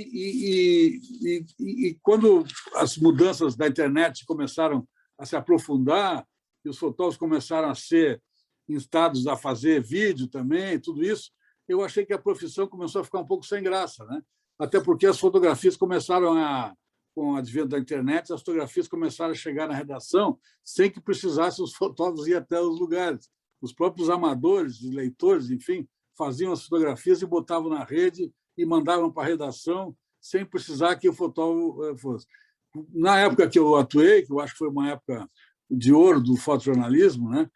Speaker 3: quando as mudanças da internet começaram a se aprofundar e os fotógrafos começaram a ser instados a fazer vídeo também, tudo isso, eu achei que a profissão começou a ficar um pouco sem graça, né? Até porque as fotografias começaram com o advento da internet, as fotografias começaram a chegar na redação sem que precisasse os fotógrafos ir até os lugares. Os próprios amadores, os leitores, enfim, faziam as fotografias e botavam na rede e mandavam para a redação sem precisar que o fotógrafo fosse. Na época que eu atuei, que eu acho que foi uma época de ouro do fotojornalismo, né?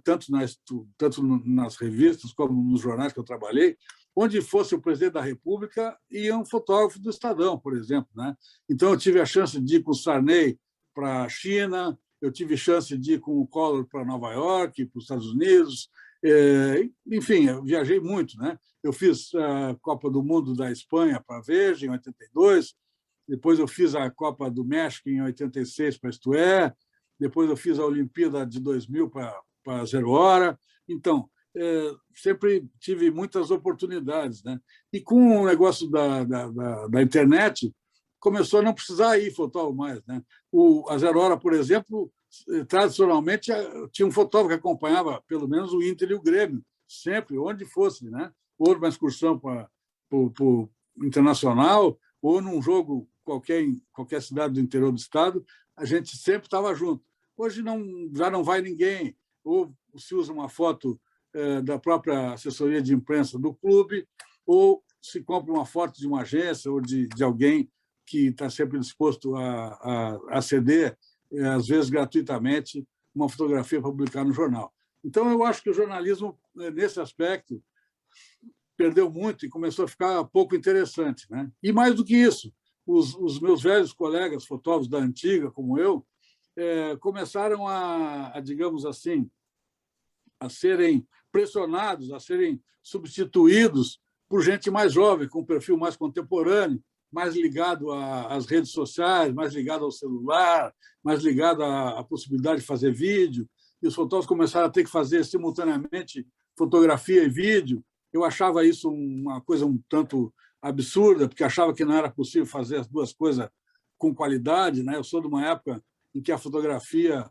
Speaker 3: Tanto nas revistas como nos jornais que eu trabalhei, onde fosse o presidente da República, ia um fotógrafo do Estadão, por exemplo, né? Então, eu tive a chance de ir com o Sarney para a China, eu tive chance de ir com o Collor para Nova York, para os Estados Unidos, enfim, eu viajei muito, né? Eu fiz a Copa do Mundo da Espanha para a Veja, em 82, depois eu fiz a Copa do México em 86 para a Isto É, depois eu fiz a Olimpíada de 2000 para Zero Hora. Então, sempre tive muitas oportunidades, né? E com o negócio da internet, começou a não precisar ir fotógrafo mais, né? A Zero Hora, por exemplo, tradicionalmente tinha um fotógrafo que acompanhava pelo menos o Inter e o Grêmio, sempre, onde fosse, né? Ou numa excursão para o internacional, ou num jogo qualquer em qualquer cidade do interior do estado, a gente sempre estava junto. Hoje já não vai ninguém, ou se usa uma foto da própria assessoria de imprensa do clube, ou se compra uma foto de uma agência ou de alguém que está sempre disposto a ceder, às vezes gratuitamente, uma fotografia para publicar no jornal. Então, eu acho que o jornalismo, nesse aspecto, perdeu muito e começou a ficar pouco interessante, né? E, mais do que isso, os meus velhos colegas fotógrafos da antiga, como eu, começaram digamos assim, a serem pressionados, a serem substituídos por gente mais jovem, com um perfil mais contemporâneo, mais ligado às redes sociais, mais ligado ao celular, mais ligado à possibilidade de fazer vídeo. E os fotógrafos começaram a ter que fazer simultaneamente fotografia e vídeo. Eu achava isso uma coisa um tanto absurda, porque achava que não era possível fazer as duas coisas com qualidade, né? Eu sou de uma época em que a fotografia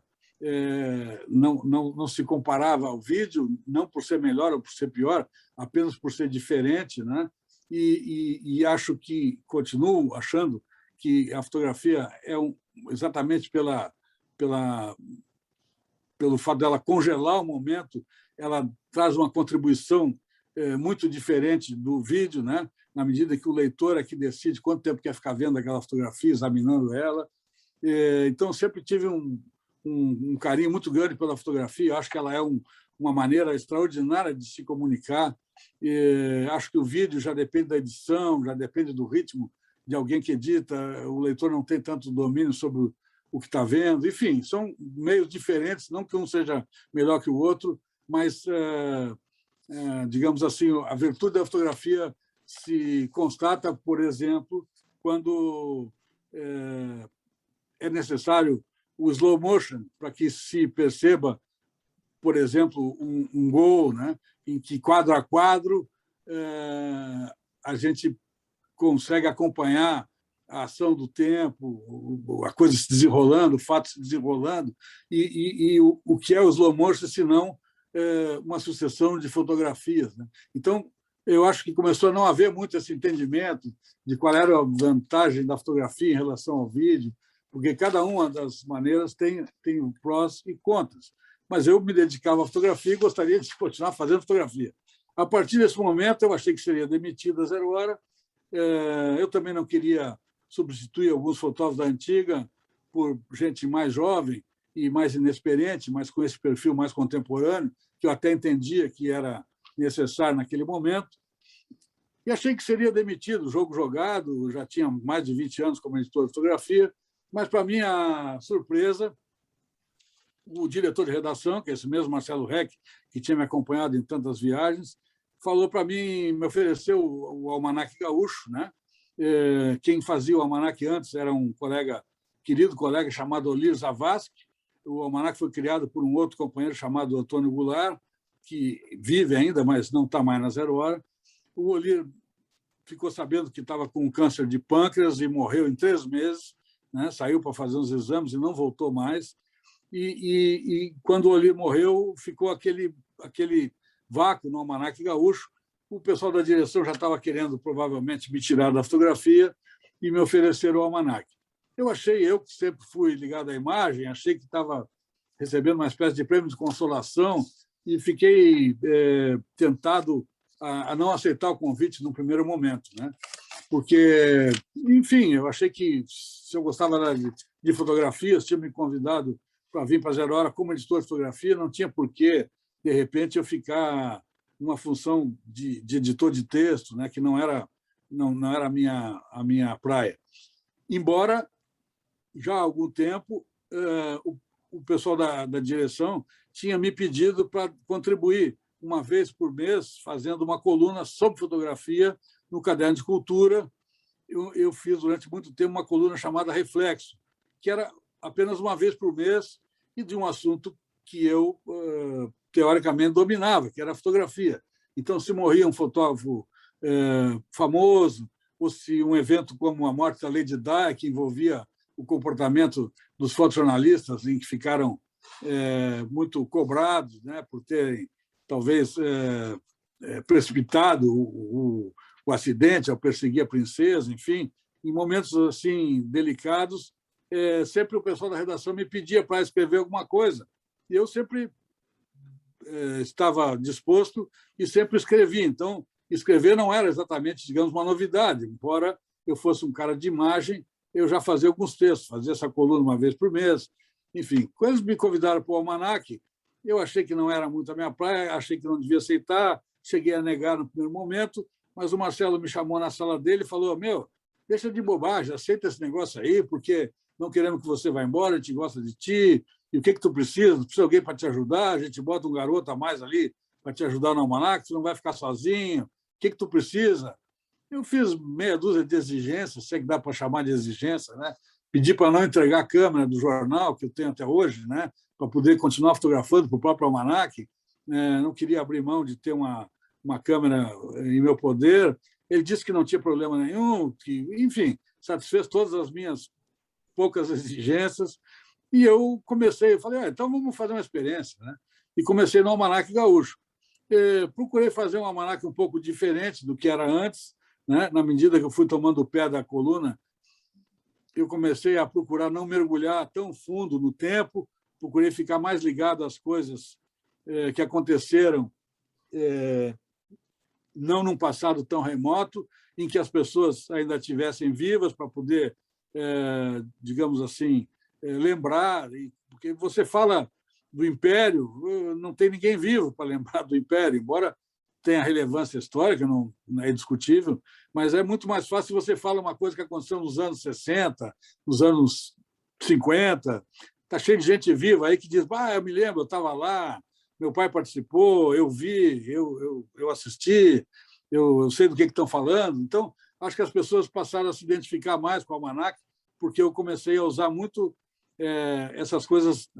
Speaker 3: não se comparava ao vídeo, não por ser melhor ou por ser pior, apenas por ser diferente, né? E continuo achando que a fotografia exatamente pelo fato dela congelar o momento, ela traz uma contribuição muito diferente do vídeo, né? Na medida que o leitor é que decide quanto tempo quer ficar vendo aquela fotografia, examinando ela. Então, sempre tive um carinho muito grande pela fotografia. Acho que ela é uma maneira extraordinária de se comunicar. Acho que o vídeo já depende da edição, já depende do ritmo de alguém que edita. O leitor não tem tanto domínio sobre o que está vendo. Enfim, são meios diferentes, não que um seja melhor que o outro, mas, digamos assim, a virtude da fotografia se constata, por exemplo, quando é necessário o slow motion para que se perceba, por exemplo, um gol, né, em que quadro a quadro a gente consegue acompanhar a ação do tempo, a coisa se desenrolando, o fato se desenrolando, e o que é o slow motion, se não uma sucessão de fotografias, né? Então, eu acho que começou a não haver muito esse entendimento de qual era a vantagem da fotografia em relação ao vídeo, porque cada uma das maneiras tem prós e contras. Mas eu me dedicava à fotografia e gostaria de continuar fazendo fotografia. A partir desse momento, eu achei que seria demitido a Zero Hora. Eu também não queria substituir alguns fotógrafos da antiga por gente mais jovem e mais inexperiente, mas com esse perfil mais contemporâneo, que eu até entendia que era necessário naquele momento. E achei que seria demitido, jogo jogado, já tinha mais de 20 anos como editor de fotografia, mas, para minha surpresa, o diretor de redação, que é esse mesmo Marcelo Reck, que tinha me acompanhado em tantas viagens, falou para mim, me ofereceu o Almanaque Gaúcho, né? Quem fazia o Almanaque antes era um querido colega chamado Olir Zavascki. O Almanaque foi criado por um outro companheiro chamado Antônio Goulart, que vive ainda, mas não está mais na Zero Hora. O Olir ficou sabendo que estava com câncer de pâncreas e morreu em 3 meses, né? Saiu para fazer uns exames e não voltou mais. E quando o Olir morreu, ficou aquele vácuo no Almanaque Gaúcho. O pessoal da direção já estava querendo, provavelmente, me tirar da fotografia e me ofereceram o Almanaque. Eu que sempre fui ligado à imagem, achei que estava recebendo uma espécie de prêmio de consolação e fiquei tentado a não aceitar o convite no primeiro momento, né? Porque, enfim, eu achei que, se eu gostava de fotografias, tinha me convidado para vir para a Zero Hora como editor de fotografia, não tinha por que, de repente, eu ficar numa função de editor de texto, né, que não era a minha praia. Embora, já há algum tempo, o pessoal da direção tinha me pedido para contribuir uma vez por mês, fazendo uma coluna sobre fotografia no Caderno de Cultura. Eu fiz durante muito tempo uma coluna chamada Reflexo, que era apenas uma vez por mês e de um assunto que eu, teoricamente, dominava, que era a fotografia. Então, se morria um fotógrafo famoso, ou se um evento como a morte da Lady Di, que envolvia o comportamento dos fotojornalistas, em que ficaram muito cobrados, né, por terem, talvez, precipitado o acidente ao perseguir a princesa, enfim, em momentos assim delicados, sempre o pessoal da redação me pedia para escrever alguma coisa. E eu sempre estava disposto e sempre escrevia. Então, escrever não era exatamente, digamos, uma novidade. Embora eu fosse um cara de imagem, eu já fazia alguns textos, fazia essa coluna uma vez por mês. Enfim, quando eles me convidaram para o Almanac, eu achei que não era muito a minha praia, achei que não devia aceitar, cheguei a negar no primeiro momento, mas o Marcelo me chamou na sala dele e falou: meu, deixa de bobagem, aceita esse negócio aí, porque não queremos que você vá embora, a gente gosta de ti, e o que tu precisa? Precisa de alguém para te ajudar, a gente bota um garoto a mais ali para te ajudar no Almanac, tu não vai ficar sozinho, o que tu precisa? Eu fiz meia dúzia de exigências, sei que dá para chamar de exigência, né? Pedi para não entregar a câmera do jornal, que eu tenho até hoje, né? Para poder continuar fotografando para o próprio Almanac. Não queria abrir mão de ter uma câmera em meu poder. Ele disse que não tinha problema nenhum, que, enfim, satisfez todas as minhas poucas exigências. E eu comecei, falei, então vamos fazer uma experiência, né? E comecei no Almanac Gaúcho. Procurei fazer um almanac um pouco diferente do que era antes, né? Na medida que eu fui tomando o pé da coluna, eu comecei a procurar não mergulhar tão fundo no tempo, procurei ficar mais ligado às coisas que aconteceram não num passado tão remoto, em que as pessoas ainda estivessem vivas para poder, digamos assim, lembrar, porque você fala do Império, não tem ninguém vivo para lembrar do Império, embora tenha relevância histórica, não é discutível, mas é muito mais fácil se você fala uma coisa que aconteceu nos anos 60, nos anos 50, está cheio de gente viva aí que diz, eu me lembro, eu estava lá, meu pai participou, eu vi, eu assisti, eu sei do que estão falando. Então, acho que as pessoas passaram a se identificar mais com o Almanac, porque eu comecei a usar muito essas coisas,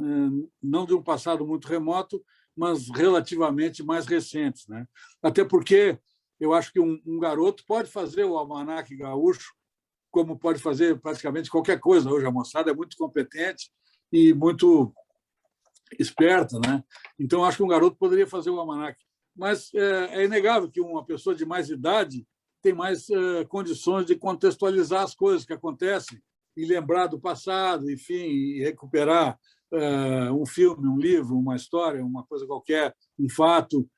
Speaker 3: não de um passado muito remoto, mas relativamente mais recentes, né? Até porque eu acho que um garoto pode fazer o Almanac Gaúcho como pode fazer praticamente qualquer coisa. Hoje a moçada é muito competente e muito esperta, né? Então, acho que um garoto poderia fazer o Almanac. Mas é inegável que uma pessoa de mais idade tem mais condições de contextualizar as coisas que acontecem e lembrar do passado, enfim, e recuperar um filme, um livro, uma história, uma coisa qualquer, um fato,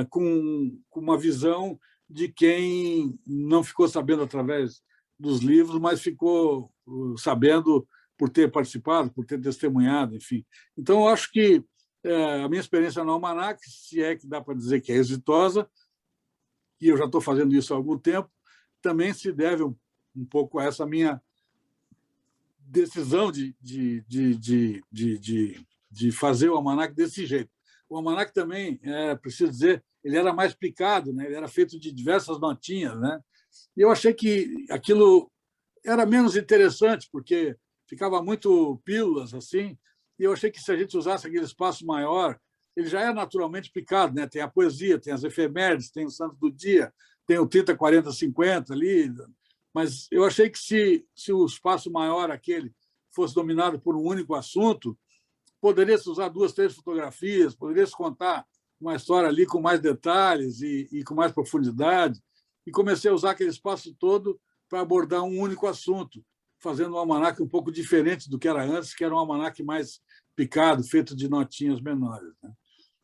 Speaker 3: com uma visão de quem não ficou sabendo através dos livros, mas ficou sabendo por ter participado, por ter testemunhado, enfim. Então, eu acho que a minha experiência no Almanac, se é que dá para dizer que é exitosa, e eu já estou fazendo isso há algum tempo, também se deve um pouco a essa minha decisão de fazer o Almanac desse jeito. O Almanac também, preciso dizer, ele era mais picado, né? Ele era feito de diversas notinhas, né? E eu achei que aquilo era menos interessante, porque ficava muito pílulas, assim, e eu achei que se a gente usasse aquele espaço maior, ele já é naturalmente picado, né? Tem a poesia, tem as efemérides, tem o Santo do Dia, tem o 30, 40, 50 ali, mas eu achei que se o espaço maior aquele fosse dominado por um único assunto, poderia-se usar 2, 3 fotografias, poderia-se contar uma história ali com mais detalhes e com mais profundidade, e comecei a usar aquele espaço todo para abordar um único assunto, fazendo um almanac um pouco diferente do que era antes, que era um almanac mais picado, feito de notinhas menores, né?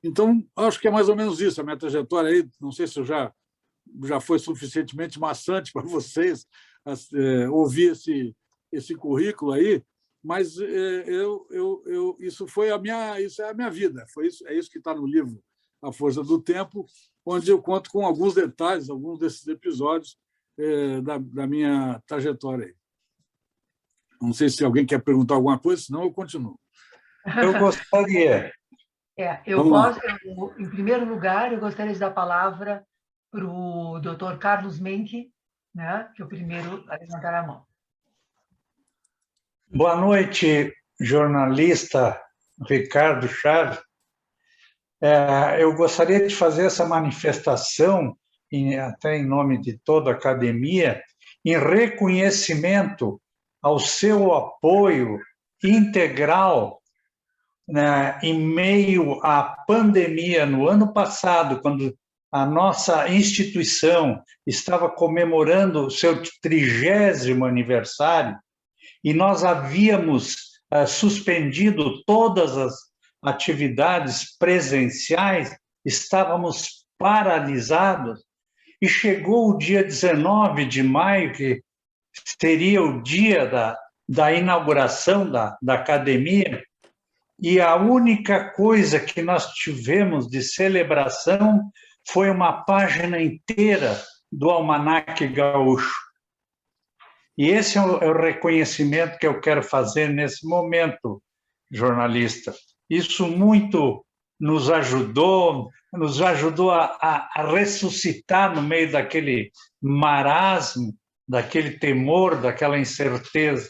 Speaker 3: Então, acho que é mais ou menos isso, a minha trajetória aí, não sei se eu já foi suficientemente maçante para vocês ouvir esse currículo aí, mas isso é a minha vida, é isso que está no livro A Força do Tempo, onde eu conto com alguns detalhes, alguns desses episódios da minha trajetória aí. Não sei se alguém quer perguntar alguma coisa, senão eu continuo.
Speaker 4: Eu gostaria.
Speaker 1: Em primeiro lugar, eu gostaria de dar a palavra para o Dr. Carlos Menck, né, que é o primeiro a levantar a mão.
Speaker 4: Boa noite, jornalista Ricardo Chaves. Eu gostaria de fazer essa manifestação, até em nome de toda a academia, em reconhecimento ao seu apoio integral, né, em meio à pandemia, no ano passado, quando a nossa instituição estava comemorando o seu 30º aniversário, e nós havíamos suspendido todas as atividades presenciais, estávamos paralisados, e chegou o dia 19 de maio, que seria o dia da inauguração da academia, e a única coisa que nós tivemos de celebração foi uma página inteira do Almanaque Gaúcho. E esse é o reconhecimento que eu quero fazer nesse momento, jornalista. Isso muito nos ajudou a ressuscitar no meio daquele marasmo, daquele temor, daquela incerteza.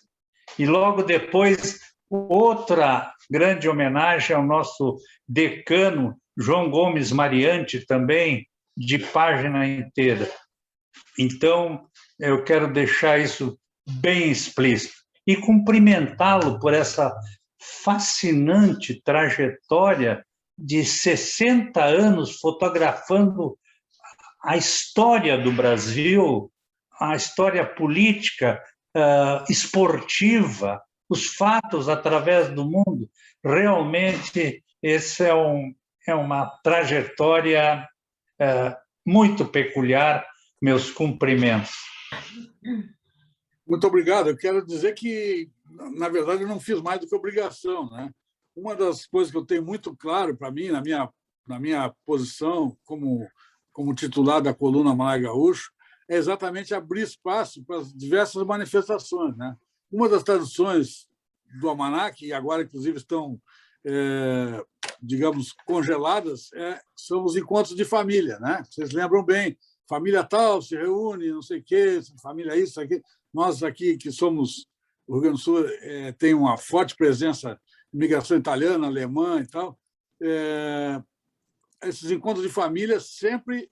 Speaker 4: E logo depois, outra grande homenagem ao nosso decano, João Gomes Mariante, também, de página inteira. Então, eu quero deixar isso bem explícito. E cumprimentá-lo por essa fascinante trajetória de 60 anos fotografando a história do Brasil, a história política, esportiva, os fatos através do mundo. Realmente, esse é uma trajetória muito peculiar. Meus cumprimentos.
Speaker 3: Muito obrigado. Eu quero dizer que, na verdade, eu não fiz mais do que obrigação, né? Uma das coisas que eu tenho muito claro para mim, na minha posição como titular da coluna Almanaque Gaúcho, é exatamente abrir espaço para as diversas manifestações, né? Uma das tradições do Almanaque, e agora, inclusive, estão, digamos, congeladas, são os encontros de família, né? Vocês lembram bem, família tal se reúne, não sei o quê, família isso, aqui. Nós aqui, que somos o Rio Grande do Sul, tem uma forte presença de imigração italiana, alemã e tal. Esses encontros de família sempre,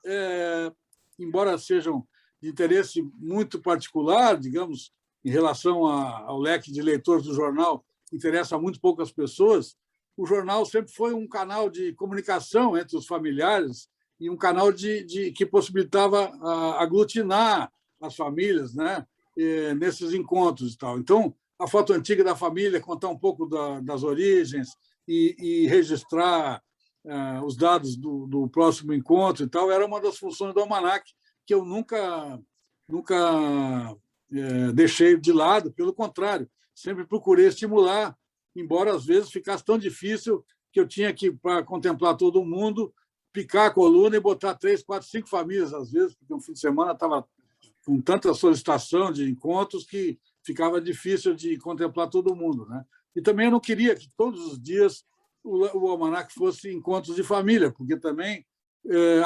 Speaker 3: embora sejam de interesse muito particular, digamos, em relação ao leque de leitores do jornal, interessa muito poucas pessoas, o jornal sempre foi um canal de comunicação entre os familiares e um canal que possibilitava aglutinar as famílias, né, nesses encontros e tal. Então, a foto antiga da família, contar um pouco das origens e registrar os dados do próximo encontro e tal, era uma das funções do Almanaque, que eu nunca deixei de lado, pelo contrário, sempre procurei estimular, embora às vezes ficasse tão difícil que eu tinha que, para contemplar todo mundo, picar a coluna e botar 3, 4, 5 famílias, às vezes, porque no fim de semana estava com tanta solicitação de encontros que ficava difícil de contemplar todo mundo, né? E também eu não queria que todos os dias o Almanaque fosse encontros de família, porque também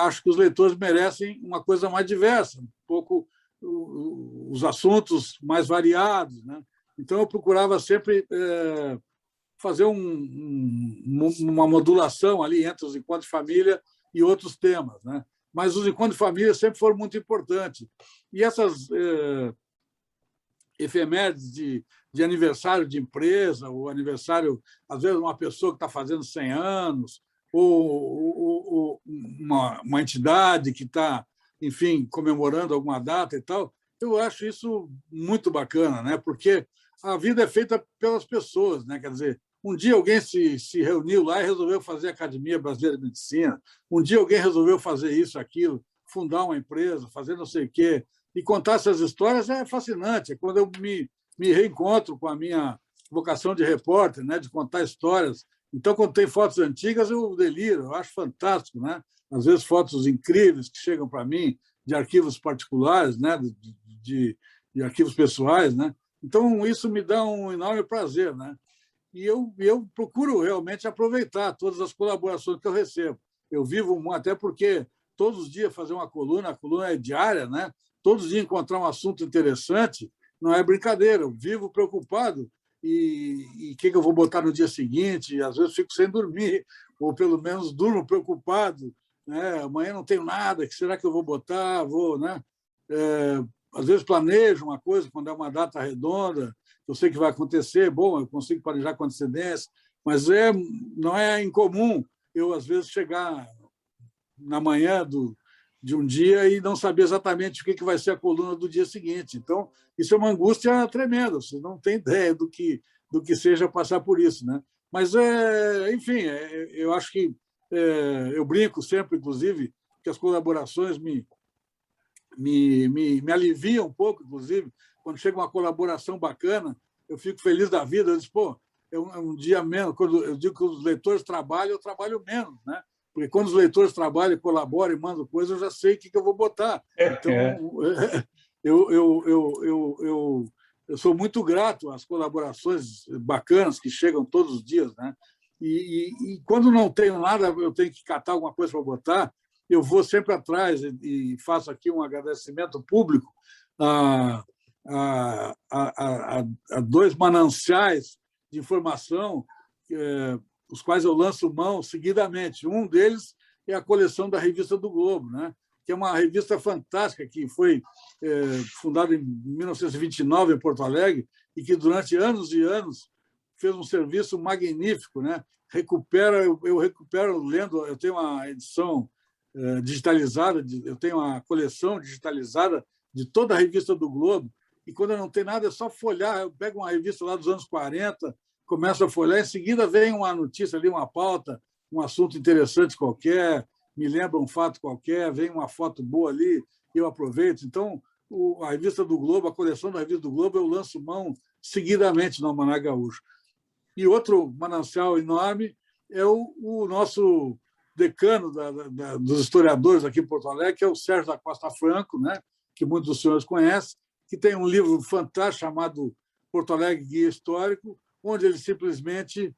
Speaker 3: acho que os leitores merecem uma coisa mais diversa, um pouco os assuntos mais variados, né? Então, eu procurava sempre fazer uma modulação ali entre os encontros de família e outros temas, né? Mas os encontros de família sempre foram muito importantes. E essas efemérides de aniversário de empresa, ou aniversário, às vezes, uma pessoa que está fazendo 100 anos, ou uma entidade que está, enfim, comemorando alguma data e tal, eu acho isso muito bacana, né? Porque a vida é feita pelas pessoas, né? Quer dizer, um dia alguém se reuniu lá e resolveu fazer a Academia Brasileira de Medicina, um dia alguém resolveu fazer isso, aquilo, fundar uma empresa, fazer não sei o quê, e contar essas histórias é fascinante. É quando eu me reencontro com a minha vocação de repórter, né? De contar histórias. Então, quando tem fotos antigas, eu deliro, eu acho fantástico, né? Às vezes, fotos incríveis que chegam para mim de arquivos particulares, né? De arquivos pessoais, né? Então, isso me dá um enorme prazer, né? e eu procuro realmente aproveitar todas as colaborações que eu recebo. Eu vivo, até porque todos os dias fazer uma coluna, a coluna é diária, né? Todos os dias encontrar um assunto interessante, não é brincadeira. Eu vivo preocupado e o que eu vou botar no dia seguinte, e às vezes fico sem dormir, ou pelo menos durmo preocupado, né? Amanhã não tenho nada, que será que eu vou botar? Né? Às vezes planejo uma coisa quando é uma data redonda, eu sei que vai acontecer, bom, eu consigo planejar com antecedência, mas não é incomum eu, às vezes, chegar na manhã de um dia e não saber exatamente o que vai ser a coluna do dia seguinte. Então, isso é uma angústia tremenda, você não tem ideia do que seja passar por isso, né? Mas, enfim, eu acho que eu brinco sempre, inclusive, que as colaborações me aliviam um pouco, inclusive, quando chega uma colaboração bacana, eu fico feliz da vida, eu digo, pô, é um dia menos, quando eu digo que os leitores trabalham, eu trabalho menos, né? Porque quando os leitores trabalham, colaboram e mandam coisas, eu já sei o que eu vou botar. Então, eu sou muito grato às colaborações bacanas que chegam todos os dias, né? E quando não tenho nada, eu tenho que catar alguma coisa para botar, eu vou sempre atrás e faço aqui um agradecimento público a 2 mananciais de informação, os quais eu lanço mão seguidamente. Um deles é a coleção da Revista do Globo, né? Que é uma revista fantástica que foi fundada em 1929 em Porto Alegre e que durante anos e anos fez um serviço magnífico, né? Eu recupero lendo, eu tenho uma edição digitalizada, eu tenho uma coleção digitalizada de toda a Revista do Globo, e quando eu não tenho nada é só folhear, eu pego uma revista lá dos anos 40, começo a folhear, em seguida vem uma notícia ali, uma pauta, um assunto interessante qualquer, me lembra um fato qualquer, vem uma foto boa ali, eu aproveito. Então, a Revista do Globo, a coleção da Revista do Globo, eu lanço mão seguidamente no Almanac Gaúcho. E outro manancial enorme é o nosso decano dos historiadores aqui em Porto Alegre, que é o Sérgio da Costa Franco, né? Que muitos dos senhores conhecem, que tem um livro fantástico chamado Porto Alegre Guia Histórico, onde ele simplesmente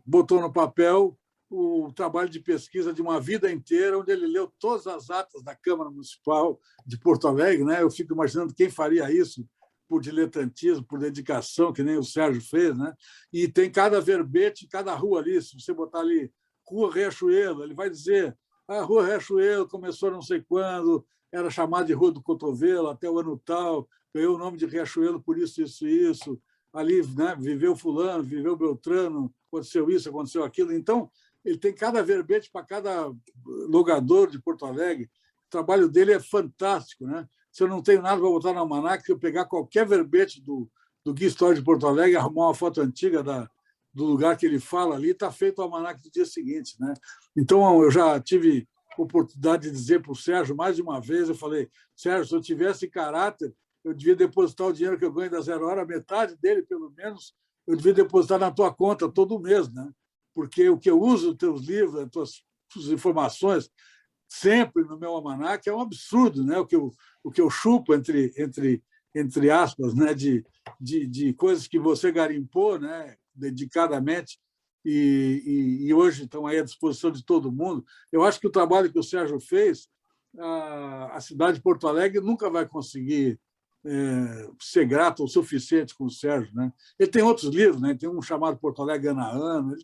Speaker 3: botou no papel o trabalho de pesquisa de uma vida inteira, onde ele leu todas as atas da Câmara Municipal de Porto Alegre, né? Eu fico imaginando quem faria isso por diletantismo, por dedicação, que nem o Sérgio fez, né? E tem cada verbete, cada rua ali, se você botar ali Rua Riachuelo, ele vai dizer a Rua Riachuelo começou não sei quando, era chamada de Rua do Cotovelo até o ano tal, ganhou o nome de Riachuelo por isso, isso e isso, ali, né, viveu fulano, viveu Beltrano, aconteceu isso, aconteceu aquilo. Então, ele tem cada verbete para cada logador de Porto Alegre. O trabalho dele é fantástico, né? Se eu não tenho nada para botar no almanac, se eu pegar qualquer verbete do Guia Histórico de Porto Alegre, arrumar uma foto antiga do lugar que ele fala ali, está feito o almanac do dia seguinte, né? Então, eu já tive oportunidade de dizer para o Sérgio mais de uma vez, eu falei, Sérgio, se eu tivesse caráter, eu devia depositar o dinheiro que eu ganho da 0 Hora, metade dele, pelo menos, eu devia depositar na tua conta todo mês, né? Porque o que eu uso os teus livros, as tuas informações, sempre no meu almanac, é um absurdo, né? O que eu chupo, entre aspas, né? de coisas que você garimpou, né? Dedicadamente, e hoje estão aí à disposição de todo mundo. Eu acho que o trabalho que o Sérgio fez, a cidade de Porto Alegre nunca vai conseguir ser grato o suficiente com o Sérgio, né? Ele tem outros livros, né? Tem um chamado Porto Alegre Ano a Ano,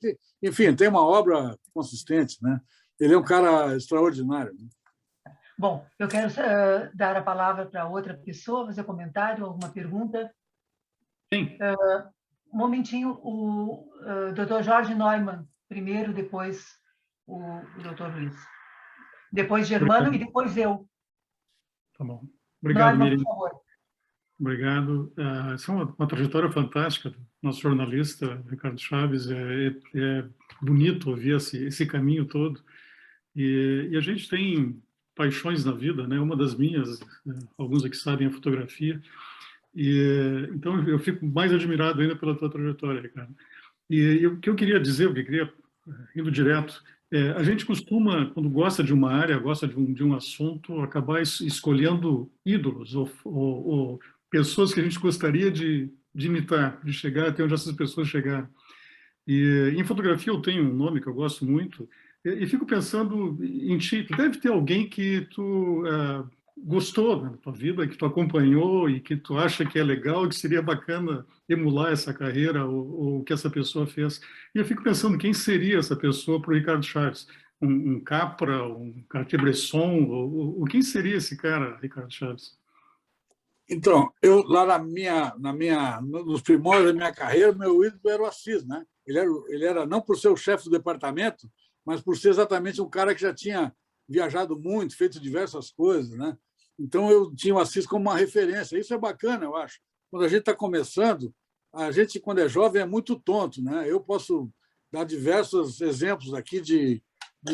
Speaker 3: enfim, tem uma obra consistente, né? Ele é um cara extraordinário. Né?
Speaker 1: Bom, eu quero dar a palavra para outra pessoa, fazer comentário, alguma pergunta.
Speaker 4: Sim.
Speaker 1: Um momentinho, o Dr. Jorge Neumann primeiro, depois o Dr. Luiz. Depois Germano e depois eu.
Speaker 5: Tá bom. Obrigado,
Speaker 1: Neumann,
Speaker 5: Miriam.
Speaker 1: por favor.
Speaker 5: Obrigado. Essa é uma trajetória fantástica do nosso jornalista, Ricardo Chaves. É bonito ouvir esse caminho todo. E a gente tem paixões na vida, né? Uma das minhas, alguns aqui sabem, a fotografia. Então, eu fico mais admirado ainda pela tua trajetória, Ricardo. E o que eu queria dizer, indo direto, a gente costuma, quando gosta de uma área, gosta de um assunto, acabar escolhendo ídolos ou pessoas que a gente gostaria de de imitar, de chegar até onde essas pessoas chegaram. E em fotografia eu tenho um nome que eu gosto muito, e fico pensando em ti. Deve ter alguém que tu gostou na tua vida, que tu acompanhou e que tu acha que é legal, que seria bacana emular essa carreira ou o que essa pessoa fez. E eu fico pensando quem seria essa pessoa para o Ricardo Chaves. Um Capra, um Cartier-Bresson, ou quem seria esse cara, Ricardo Chaves?
Speaker 3: Então, eu lá nos primórdios da minha carreira, meu ídolo era o Assis, né? Ele era não por ser o chefe do departamento, mas por ser exatamente um cara que já tinha viajado muito, feito diversas coisas, né? Então eu tinha o Assis como uma referência. Isso é bacana, eu acho. Quando a gente está começando, a gente quando é jovem é muito tonto, né? Eu posso dar diversos exemplos aqui de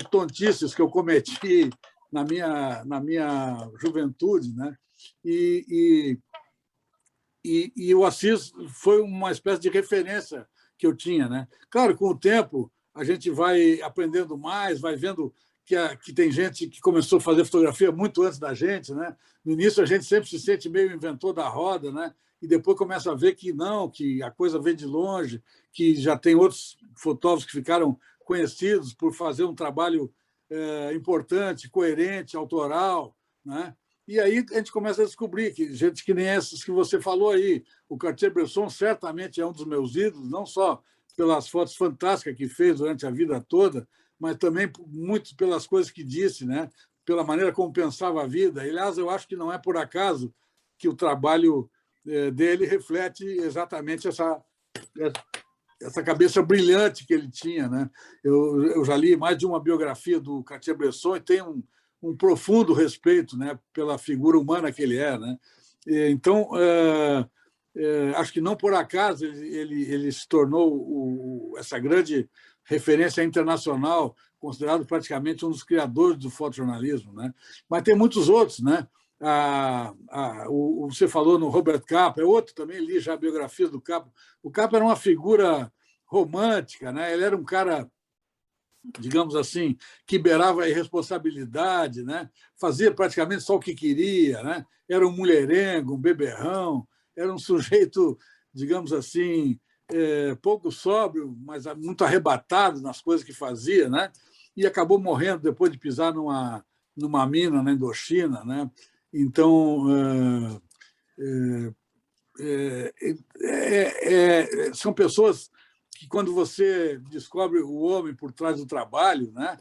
Speaker 3: tontices que eu cometi na minha juventude, né? E o Assis foi uma espécie de referência que eu tinha, né? Claro, com o tempo a gente vai aprendendo mais, vai vendo que tem gente que começou a fazer fotografia muito antes da gente, né? No início a gente sempre se sente meio inventor da roda, né? E depois começa a ver que não, que a coisa vem de longe, que já tem outros fotógrafos que ficaram conhecidos por fazer um trabalho importante, coerente, autoral, né? E aí a gente começa a descobrir que gente que nem essas que você falou aí. O Cartier-Bresson certamente é um dos meus ídolos, não só pelas fotos fantásticas que fez durante a vida toda, mas também muito pelas coisas que disse, né? Pela maneira como pensava a vida. Aliás, eu acho que não é por acaso que o trabalho dele reflete exatamente essa cabeça brilhante que ele tinha, né? Eu já li mais de uma biografia do Cartier-Bresson e tenho um profundo respeito, né, pela figura humana que ele é, né? Então, acho que não por acaso ele se tornou essa grande referência internacional, considerado praticamente um dos criadores do fotojornalismo, né? Mas tem muitos outros, né? Você falou no Robert Capa, é outro também, li já a biografia do Capa. O Capa era uma figura romântica, né? Ele era um cara, digamos assim, que beirava a irresponsabilidade, né? Fazia praticamente só o que queria, né? Era um mulherengo, um beberrão, era um sujeito, digamos assim, pouco sóbrio, mas muito arrebatado nas coisas que fazia, né? E acabou morrendo depois de pisar numa mina na Indochina, né? Então, são pessoas que, quando você descobre o homem por trás do trabalho, né,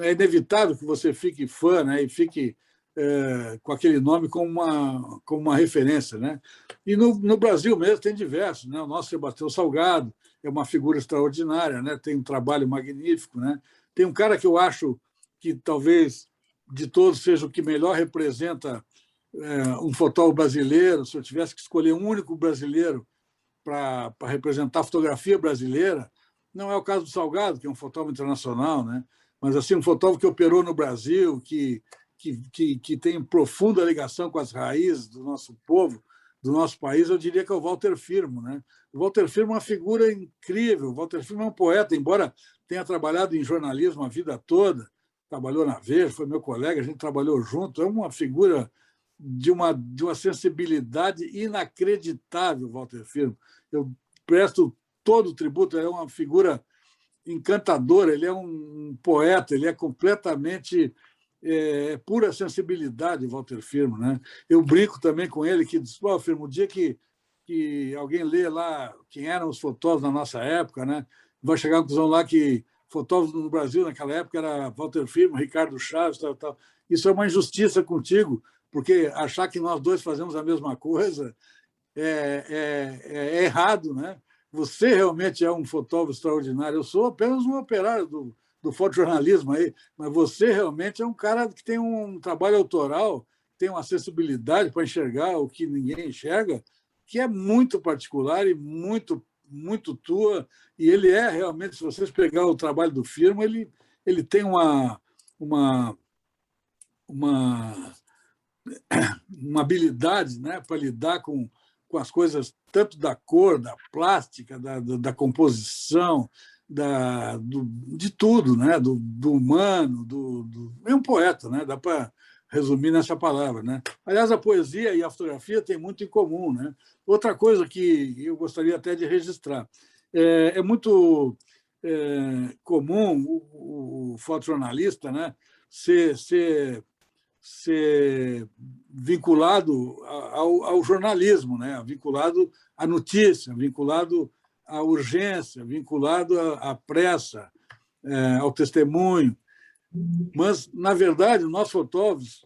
Speaker 3: é inevitável que você fique fã, né, e fique com aquele nome como uma referência, né? E no Brasil mesmo tem diversos, né? O nosso Sebastião Salgado é uma figura extraordinária, né? Tem um trabalho magnífico, né? Tem um cara que eu acho que talvez de todos seja o que melhor representa um fotógrafo brasileiro. Se eu tivesse que escolher um único brasileiro para representar a fotografia brasileira, não é o caso do Salgado, que é um fotógrafo internacional, né? Mas assim, um fotógrafo que operou no Brasil, que tem profunda ligação com as raízes do nosso povo, do nosso país, eu diria que é o Walter Firmo, né? O Walter Firmo é uma figura incrível. O Walter Firmo é um poeta, embora tenha trabalhado em jornalismo a vida toda, trabalhou na Veja, foi meu colega, a gente trabalhou junto, é uma figura de uma sensibilidade inacreditável, Walter Firmo. Eu presto todo o tributo, ele é uma figura encantadora, ele é um poeta, ele é completamente pura sensibilidade, Walter Firmo, né? Eu brinco também com ele que diz, Firmo, o dia que alguém lê lá quem eram os fotógrafos na nossa época, né, vai chegar à conclusão lá que fotógrafos no Brasil naquela época era Walter Firmo, Ricardo Chaves, tal. Isso é uma injustiça contigo, porque achar que nós dois fazemos a mesma coisa é errado, né? Você realmente é um fotógrafo extraordinário. Eu sou apenas um operário do fotojornalismo aí, mas você realmente é um cara que tem um trabalho autoral, tem uma acessibilidade para enxergar o que ninguém enxerga, que é muito particular e muito, muito tua. E ele é realmente, se vocês pegar o trabalho do Firmo, ele tem uma habilidade, né, para lidar com as coisas, tanto da cor, da plástica, da composição, de tudo, né, do humano, é um poeta, né? Dá para resumir nessa palavra, né? Aliás, a poesia e a fotografia têm muito em comum, né? Outra coisa que eu gostaria até de registrar, é muito comum o fotojornalista, né, ser vinculado ao jornalismo, né? Vinculado à notícia, vinculado à urgência, vinculado à pressa, ao testemunho. Mas, na verdade, nós fotógrafos,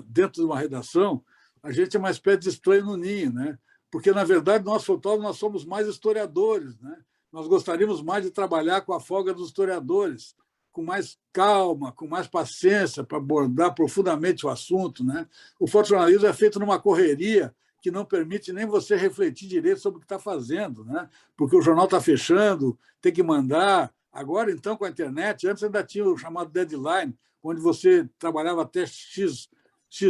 Speaker 3: dentro de uma redação, a gente é uma espécie de estranho no ninho, né? Porque, na verdade, nós fotógrafos nós somos mais historiadores, né? Nós gostaríamos mais de trabalhar com a folga dos historiadores, com mais calma, com mais paciência para abordar profundamente o assunto, né? O fotojornalismo é feito numa correria que não permite nem você refletir direito sobre o que está fazendo, né? Porque o jornal está fechando, tem que mandar. Agora, então, com a internet, antes ainda tinha o chamado deadline, onde você trabalhava até X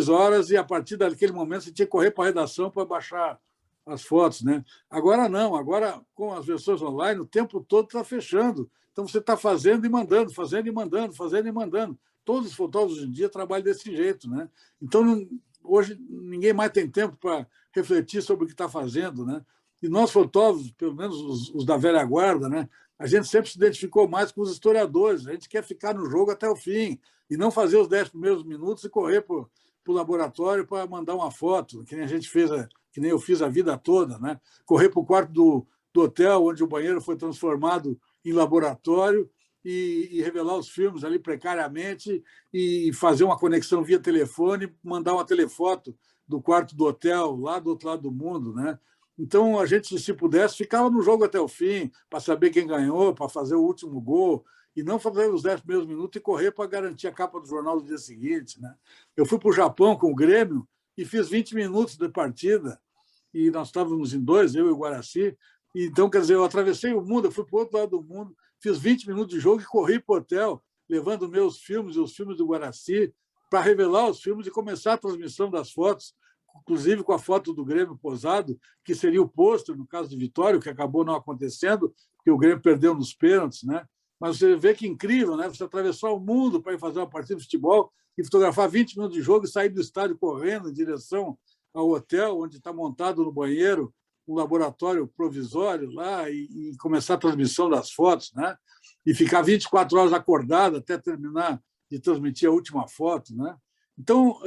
Speaker 3: horas e, a partir daquele momento, você tinha que correr para a redação para baixar as fotos, né? Agora não, agora, com as versões online, o tempo todo está fechando. Então, você está fazendo e mandando, fazendo e mandando, fazendo e mandando. Todos os fotógrafos hoje em dia trabalham desse jeito, né? Então, hoje, ninguém mais tem tempo para refletir sobre o que está fazendo, né? E nós, fotógrafos, pelo menos os da velha guarda, né, a gente sempre se identificou mais com os historiadores. A gente quer ficar no jogo até o fim e não fazer os 10 primeiros minutos e correr para o laboratório para mandar uma foto, que nem a gente fez, que nem eu fiz a vida toda, né? Correr para o quarto do hotel, onde o banheiro foi transformado em laboratório, e revelar os filmes ali precariamente e fazer uma conexão via telefone, mandar uma telefoto do quarto do hotel lá do outro lado do mundo, né? Então, a gente, se pudesse, ficava no jogo até o fim, para saber quem ganhou, para fazer o último gol, e não fazer os 10 primeiros minutos e correr para garantir a capa do jornal do dia seguinte, né? Eu fui para o Japão com o Grêmio e fiz 20 minutos de partida, e nós estávamos em 2, eu e o Guaraci. Então, quer dizer, eu atravessei o mundo, eu fui para o outro lado do mundo, fiz 20 minutos de jogo e corri para o hotel, levando meus filmes e os filmes do Guaraci, para revelar os filmes e começar a transmissão das fotos, inclusive com a foto do Grêmio posado, que seria o pôster, no caso de Vitória, que acabou não acontecendo, porque o Grêmio perdeu nos pênaltis, né? Mas você vê que incrível, né? Você atravessar o mundo para ir fazer uma partida de futebol e fotografar 20 minutos de jogo e sair do estádio correndo em direção ao hotel, onde está montado no banheiro um laboratório provisório lá, e começar a transmissão das fotos, né? E ficar 24 horas acordado até terminar de transmitir a última foto, né? Então,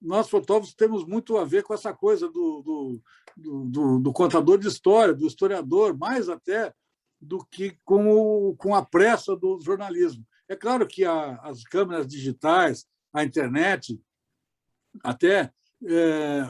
Speaker 3: nós fotógrafos temos muito a ver com essa coisa do contador de história, do historiador, mais até do que com a pressa do jornalismo. É claro que as câmeras digitais, a internet, até,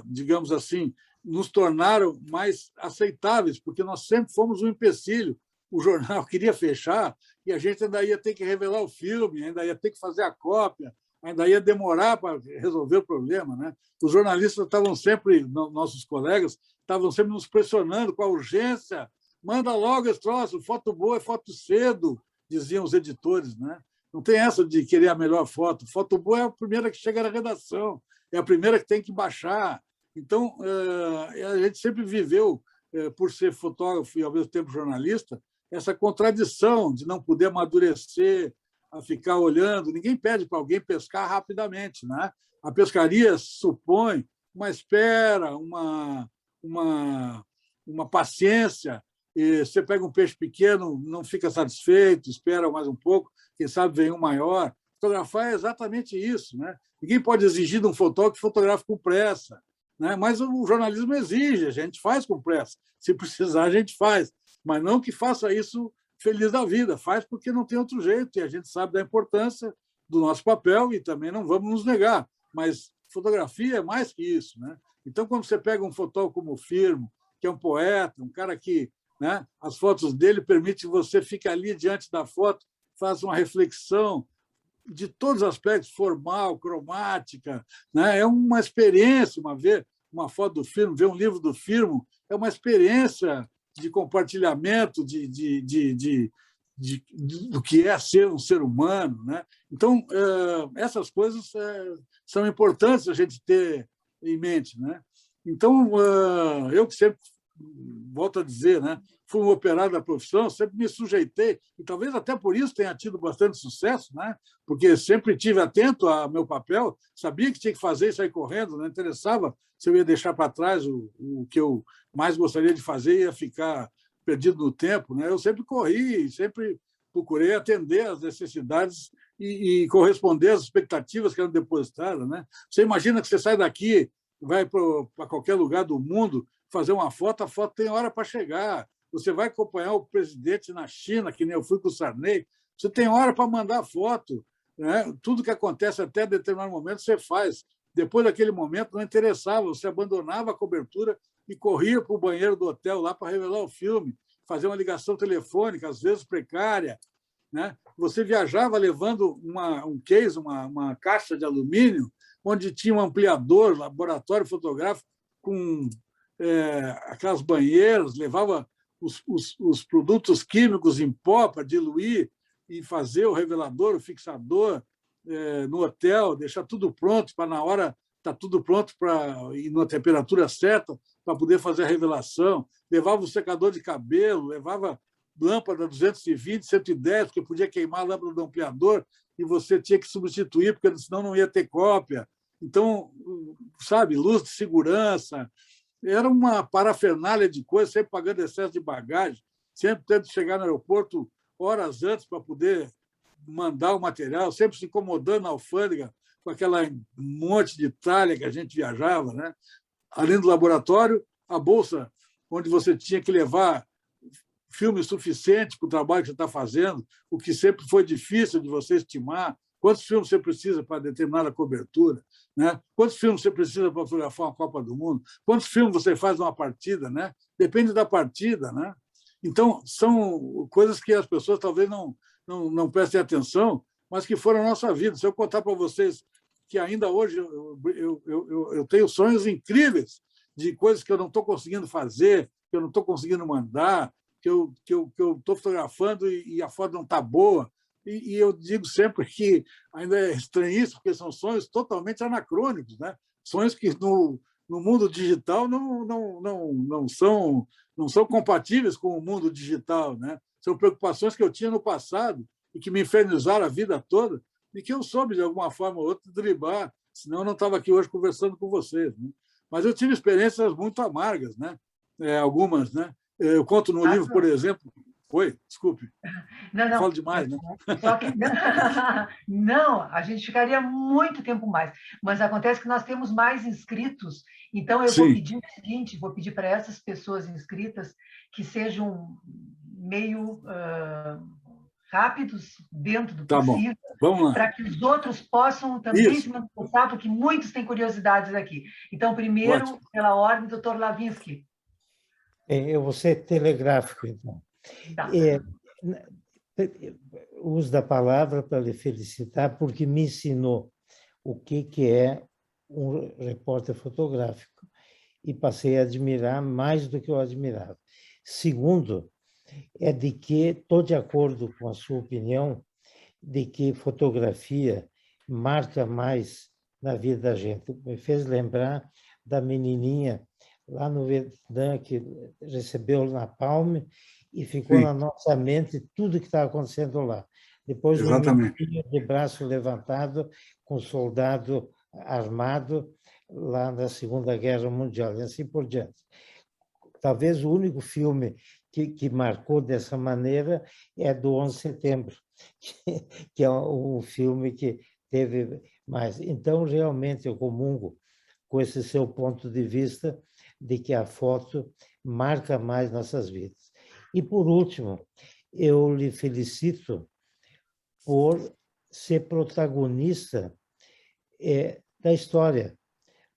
Speaker 3: digamos assim, nos tornaram mais aceitáveis, porque nós sempre fomos um empecilho. O jornal queria fechar e a gente ainda ia ter que revelar o filme, ainda ia ter que fazer a cópia, ainda ia demorar para resolver o problema, né? Os jornalistas estavam sempre, nossos colegas, estavam sempre nos pressionando com a urgência. Manda logo esse troço, foto boa é foto cedo, diziam os editores, né? Não tem essa de querer a melhor foto. Foto boa é a primeira que chega na redação, é a primeira que tem que baixar. Então, a gente sempre viveu, por ser fotógrafo e, ao mesmo tempo, jornalista, essa contradição de não poder amadurecer, a ficar olhando. Ninguém pede para alguém pescar rapidamente, né? A pescaria supõe uma espera, uma paciência. E você pega um peixe pequeno, não fica satisfeito, espera mais um pouco, quem sabe vem um maior. Fotografar é exatamente isso, né? Ninguém pode exigir de um fotógrafo que fotografe com pressa, né? Mas o jornalismo exige, a gente faz com pressa. Se precisar, a gente faz. Mas não que faça isso feliz da vida, faz porque não tem outro jeito, e a gente sabe da importância do nosso papel e também não vamos nos negar. Mas fotografia é mais que isso, né? Então, quando você pega um fotógrafo como o Firmo, que é um poeta, um cara que, né, as fotos dele permitem que você fique ali diante da foto, faça uma reflexão de todos os aspectos, formal, cromática, né? É uma experiência, ver uma foto do Firmo, ver um livro do Firmo, é uma experiência de compartilhamento do que é ser um ser humano, né? Então, essas coisas são importantes a gente ter em mente, né? Então, eu que sempre volto a dizer, né? Fui um operário da profissão, sempre me sujeitei, e talvez até por isso tenha tido bastante sucesso, né? Porque sempre tive atento ao meu papel, sabia que tinha que fazer e sair correndo, não interessava se eu ia deixar para trás o que eu mais gostaria de fazer, ia ficar perdido no tempo, né? Eu sempre corri, sempre procurei atender às necessidades e corresponder às expectativas que eram depositadas, né? Você imagina que você sai daqui, vai para qualquer lugar do mundo fazer uma foto, a foto tem hora para chegar. Você vai acompanhar o presidente na China, que nem eu fui com o Sarney, você tem hora para mandar foto, né? Tudo que acontece até determinado momento você faz. Depois daquele momento não interessava, você abandonava a cobertura e corria para o banheiro do hotel lá para revelar o filme, fazer uma ligação telefônica, às vezes precária, né? Você viajava levando um case, uma caixa de alumínio, onde tinha um ampliador, laboratório fotográfico com aquelas banheiras, levava os produtos químicos em pó para diluir e fazer o revelador, o fixador no hotel, deixar tudo pronto para na hora está tudo pronto para ir na temperatura certa para poder fazer a revelação. Levava o secador de cabelo, levava lâmpada 220, 110, porque podia queimar a lâmpada do ampliador e você tinha que substituir, porque senão não ia ter cópia. Então, sabe, luz de segurança, era uma parafernália de coisas, sempre pagando excesso de bagagem, sempre tendo que chegar no aeroporto horas antes para poder mandar o material, sempre se incomodando na alfândega com aquela monte de tralha que a gente viajava, né? Além do laboratório, a bolsa, onde você tinha que levar filme suficiente para o trabalho que você está fazendo, o que sempre foi difícil de você estimar. Quantos filmes você precisa para determinada cobertura? Né? Quantos filmes você precisa para fotografar uma Copa do Mundo? Quantos filmes você faz numa partida? Né? Depende da partida. Né? Então, são coisas que as pessoas talvez não prestem atenção, mas que foram a nossa vida. Se eu contar para vocês que ainda hoje eu tenho sonhos incríveis de coisas que eu não estou conseguindo fazer, que eu não estou conseguindo mandar, que eu estou fotografando e a foto não está boa. E eu digo sempre que ainda é estranhíssimo, porque são sonhos totalmente anacrônicos, né? Sonhos que no mundo digital não são compatíveis com o mundo digital, né? São preocupações que eu tinha no passado e que me infernizaram a vida toda e que eu soube, de alguma forma ou outra, driblar, senão eu não estava aqui hoje conversando com vocês. Né? Mas eu tive experiências muito amargas, né? Algumas, né? Eu conto no livro, por exemplo... Oi, desculpe.
Speaker 1: Não.
Speaker 3: Falo demais, né?
Speaker 1: Só que... Não, a gente ficaria muito tempo mais. Mas acontece que nós temos mais inscritos, então eu vou pedir o seguinte, vou pedir para essas pessoas inscritas que sejam meio rápidos dentro do possível, para que os outros possam também se manifestar, porque muitos têm curiosidades aqui. Então, primeiro, pela ordem, doutor Lavinsky.
Speaker 2: Eu vou ser telegráfico, então.
Speaker 1: Tá.
Speaker 2: Uso da palavra para lhe felicitar, porque me ensinou o que é um repórter fotográfico e passei a admirar mais do que eu admirava. Segundo, é de que estou de acordo com a sua opinião de que fotografia marca mais na vida da gente. Me fez lembrar da menininha lá no Vietnã que recebeu o napalm e ficou na nossa mente tudo que estava acontecendo lá. Depois um menino de braço levantado com soldado armado lá na Segunda Guerra Mundial e assim por diante. Talvez o único filme que marcou dessa maneira é do 11 de setembro, que é um filme que teve mais. Então, realmente, eu comungo com esse seu ponto de vista de que a foto marca mais nossas vidas. E, por último, eu lhe felicito por ser protagonista da história,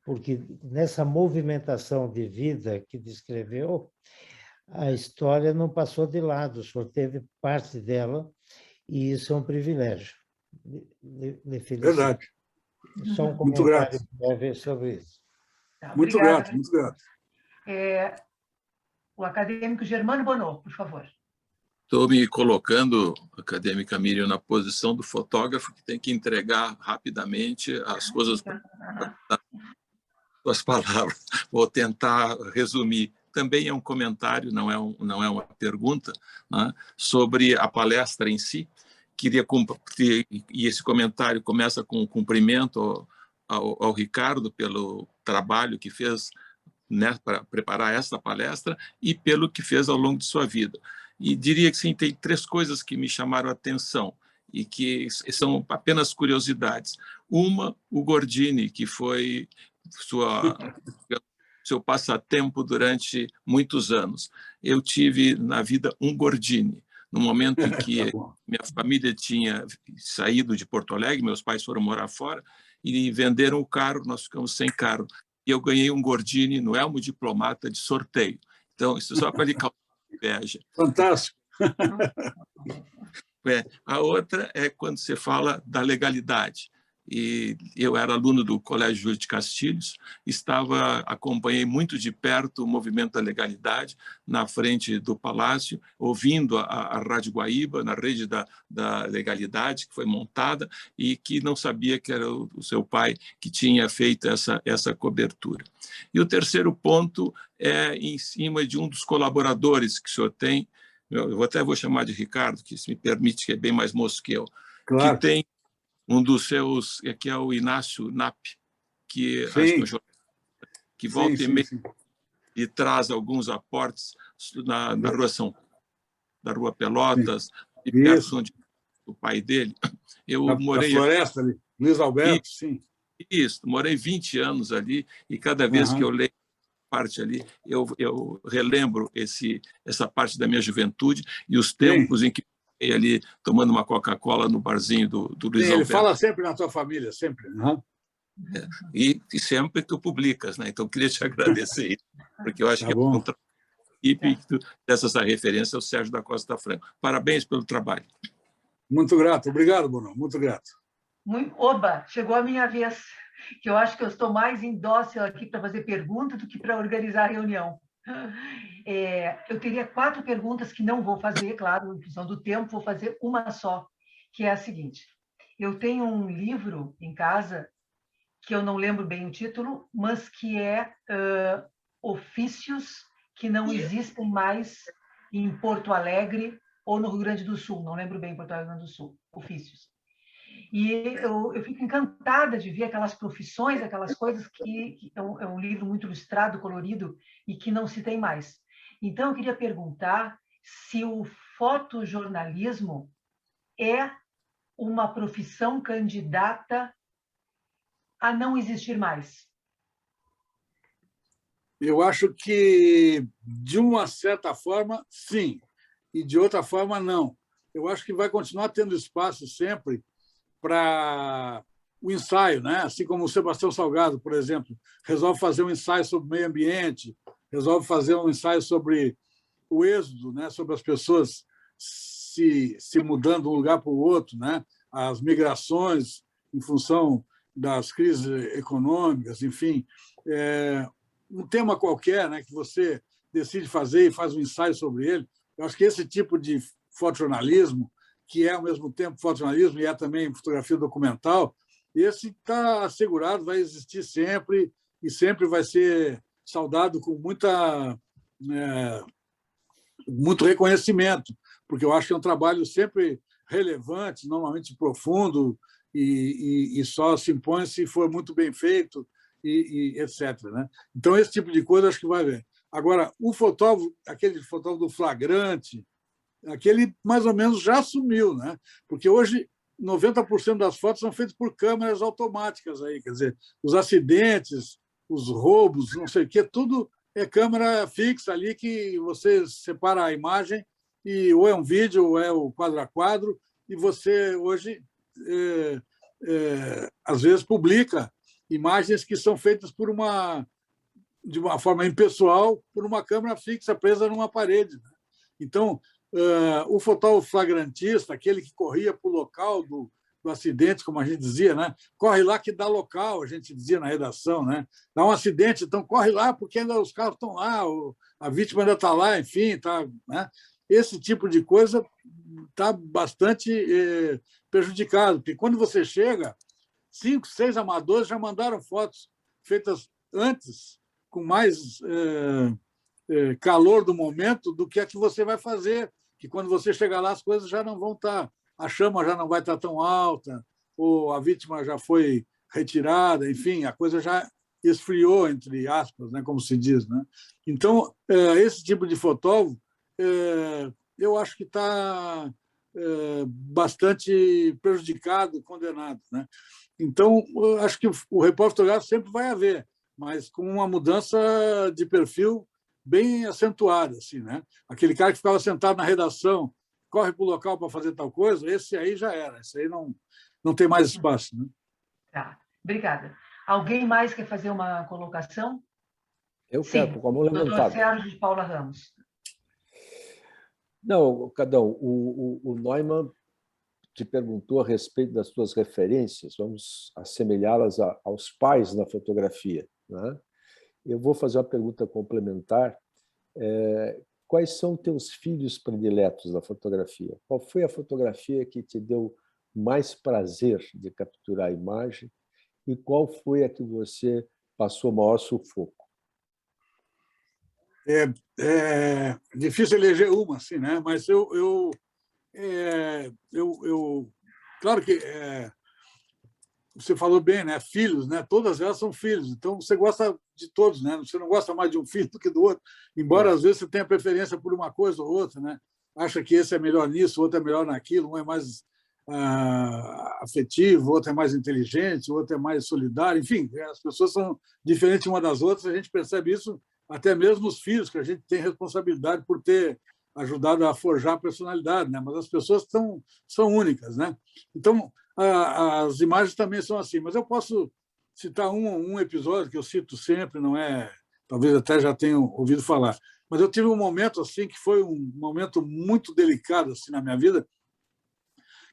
Speaker 2: porque nessa movimentação de vida que descreveu, a história não passou de lado, só teve parte dela, e isso é um privilégio. Lhe felicito.
Speaker 3: Verdade.
Speaker 2: Só um comentário breve sobre isso.
Speaker 1: Tá,
Speaker 3: muito grato, muito grato.
Speaker 1: O acadêmico Germano Bonot, por favor.
Speaker 6: Estou me colocando, acadêmica Miriam, na posição do fotógrafo que tem que entregar rapidamente as coisas, as palavras. Vou tentar resumir também é um comentário, não é uma pergunta, né, sobre a palestra em si. Queria cumprir, e esse comentário começa com um cumprimento ao Ricardo pelo trabalho que fez, né, para preparar esta palestra e pelo que fez ao longo de sua vida. E diria que sim, tem 3 coisas que me chamaram a atenção e que são apenas curiosidades. Uma, o Gordini, que foi seu passatempo durante muitos anos. Eu tive na vida um Gordini. No momento em que minha família tinha saído de Porto Alegre, meus pais foram morar fora e venderam o carro, nós ficamos sem carro. E eu ganhei um Gordini no Elmo Diplomata de sorteio. Então, isso só para lhe causar inveja.
Speaker 3: Fantástico.
Speaker 6: A outra é quando você fala da legalidade. E eu era aluno do Colégio Júlio de Castilhos, acompanhei muito de perto o movimento da legalidade na frente do Palácio, ouvindo a Rádio Guaíba, na rede da legalidade que foi montada e que não sabia que era o seu pai que tinha feito essa cobertura. E o terceiro ponto é em cima de um dos colaboradores que o senhor tem, eu até vou chamar de Ricardo, que se me permite, que é bem mais moço que eu,
Speaker 3: claro.
Speaker 6: Que tem um dos seus, que é o Inácio Nap, que volta e meia e traz alguns aportes na Rua da Rua Pelotas, e perto onde o pai dele. Eu morei
Speaker 3: na floresta ali, Luiz Alberto, sim.
Speaker 6: Isso, morei 20 anos ali, e cada vez que eu leio parte ali, eu relembro essa parte da minha juventude e os tempos em que ali tomando uma Coca-Cola no barzinho do Luiz Alberto.
Speaker 3: Ele fala sempre na tua família, sempre.
Speaker 6: E sempre tu publicas, né? Então, queria te agradecer isso, porque eu acho que
Speaker 3: bom.
Speaker 6: a equipe que tu desse essa referência é o Sérgio da Costa Franco. Parabéns pelo trabalho.
Speaker 3: Muito grato. Obrigado, Bruno. Muito grato.
Speaker 1: Oba, chegou a minha vez, que eu acho que eu estou mais indócil aqui para fazer pergunta do que para organizar a reunião. Eu teria 4 perguntas que não vou fazer, claro, em função do tempo, vou fazer uma só, que é a seguinte. Eu tenho um livro em casa, que eu não lembro bem o título, mas que é Ofícios que não existem mais em Porto Alegre ou no Rio Grande do Sul, não lembro bem, Porto Alegre, Rio Grande do Sul, ofícios. E eu fico encantada de ver aquelas profissões, aquelas coisas que é um livro muito ilustrado, colorido, e que não se tem mais. Então, eu queria perguntar se o fotojornalismo é uma profissão candidata a não existir mais.
Speaker 3: Eu acho que, de uma certa forma, sim, e de outra forma, não. Eu acho que vai continuar tendo espaço sempre para o ensaio, né? Assim como o Sebastião Salgado, por exemplo, resolve fazer um ensaio sobre o meio ambiente, resolve fazer um ensaio sobre o êxodo, né? Sobre as pessoas se mudando de um lugar para o outro, né? As migrações em função das crises econômicas, enfim. Um tema qualquer, né? Que você decide fazer e faz um ensaio sobre ele. Eu acho que esse tipo de fotojornalismo, que é, ao mesmo tempo, fotojornalismo e é também fotografia documental, esse está assegurado, vai existir sempre e sempre vai ser saudado com muito reconhecimento, porque eu acho que é um trabalho sempre relevante, normalmente profundo, e só se impõe se for muito bem feito, e etc. Né? Então, esse tipo de coisa acho que vai haver. Agora, o fotógrafo, aquele fotógrafo do flagrante, aquele mais ou menos já sumiu, né? Porque hoje 90% das fotos são feitas por câmeras automáticas aí, quer dizer, os acidentes, os roubos, não sei o quê, tudo é câmera fixa ali que você separa a imagem e ou é um vídeo ou é o quadro a quadro e você hoje às vezes publica imagens que são feitas de uma forma impessoal por uma câmera fixa presa numa parede, né? Então, o fotógrafo flagrantista, aquele que corria para o local do acidente, como a gente dizia, né? Corre lá que dá local, a gente dizia na redação, né? Dá um acidente, então corre lá porque ainda os carros estão lá, a vítima ainda está lá, enfim, tá, né? Esse tipo de coisa está bastante prejudicado, porque quando você chega, 5, 6 amadores já mandaram fotos feitas antes, com mais calor do momento do que é que você vai fazer, que quando você chegar lá as coisas já não vão estar, a chama já não vai estar tão alta, ou a vítima já foi retirada, enfim, a coisa já esfriou, entre aspas, né, como se diz, né? Então, esse tipo de fotógrafo, eu acho que está bastante prejudicado, condenado, né? Então, eu acho que o repórter fotográfico sempre vai haver, mas com uma mudança de perfil bem acentuada, assim, né? Aquele cara que ficava sentado na redação, corre para o local para fazer tal coisa, esse aí já era, esse aí não tem mais espaço, né?
Speaker 1: Tá, obrigada. Alguém mais quer fazer uma colocação?
Speaker 7: Eu quero, com a mão levantada.
Speaker 1: Doutor Sérgio de Paula Ramos.
Speaker 7: Não, Cadão, o Neumann te perguntou a respeito das suas referências, vamos assemelhá-las aos pais na fotografia, né? Eu vou fazer uma pergunta complementar. Quais são teus filhos prediletos na fotografia? Qual foi a fotografia que te deu mais prazer de capturar a imagem e qual foi a que você passou maior sufoco?
Speaker 3: É difícil eleger uma, assim, né? Mas claro que você falou bem, né? Filhos, né? Todas elas são filhos, então você gosta de todos, né? Você não gosta mais de um filho do que do outro, embora às vezes você tenha preferência por uma coisa ou outra, né? Acha que esse é melhor nisso, o outro é melhor naquilo, um é mais afetivo, o outro é mais inteligente, o outro é mais solidário, enfim, as pessoas são diferentes uma das outras, a gente percebe isso até mesmo nos filhos, que a gente tem responsabilidade por ter ajudado a forjar a personalidade, né? Mas as pessoas são únicas, né? Então, as imagens também são assim, mas eu posso citar um episódio que eu cito sempre, não é, talvez até já tenham ouvido falar, mas eu tive um momento assim que foi um momento muito delicado assim na minha vida,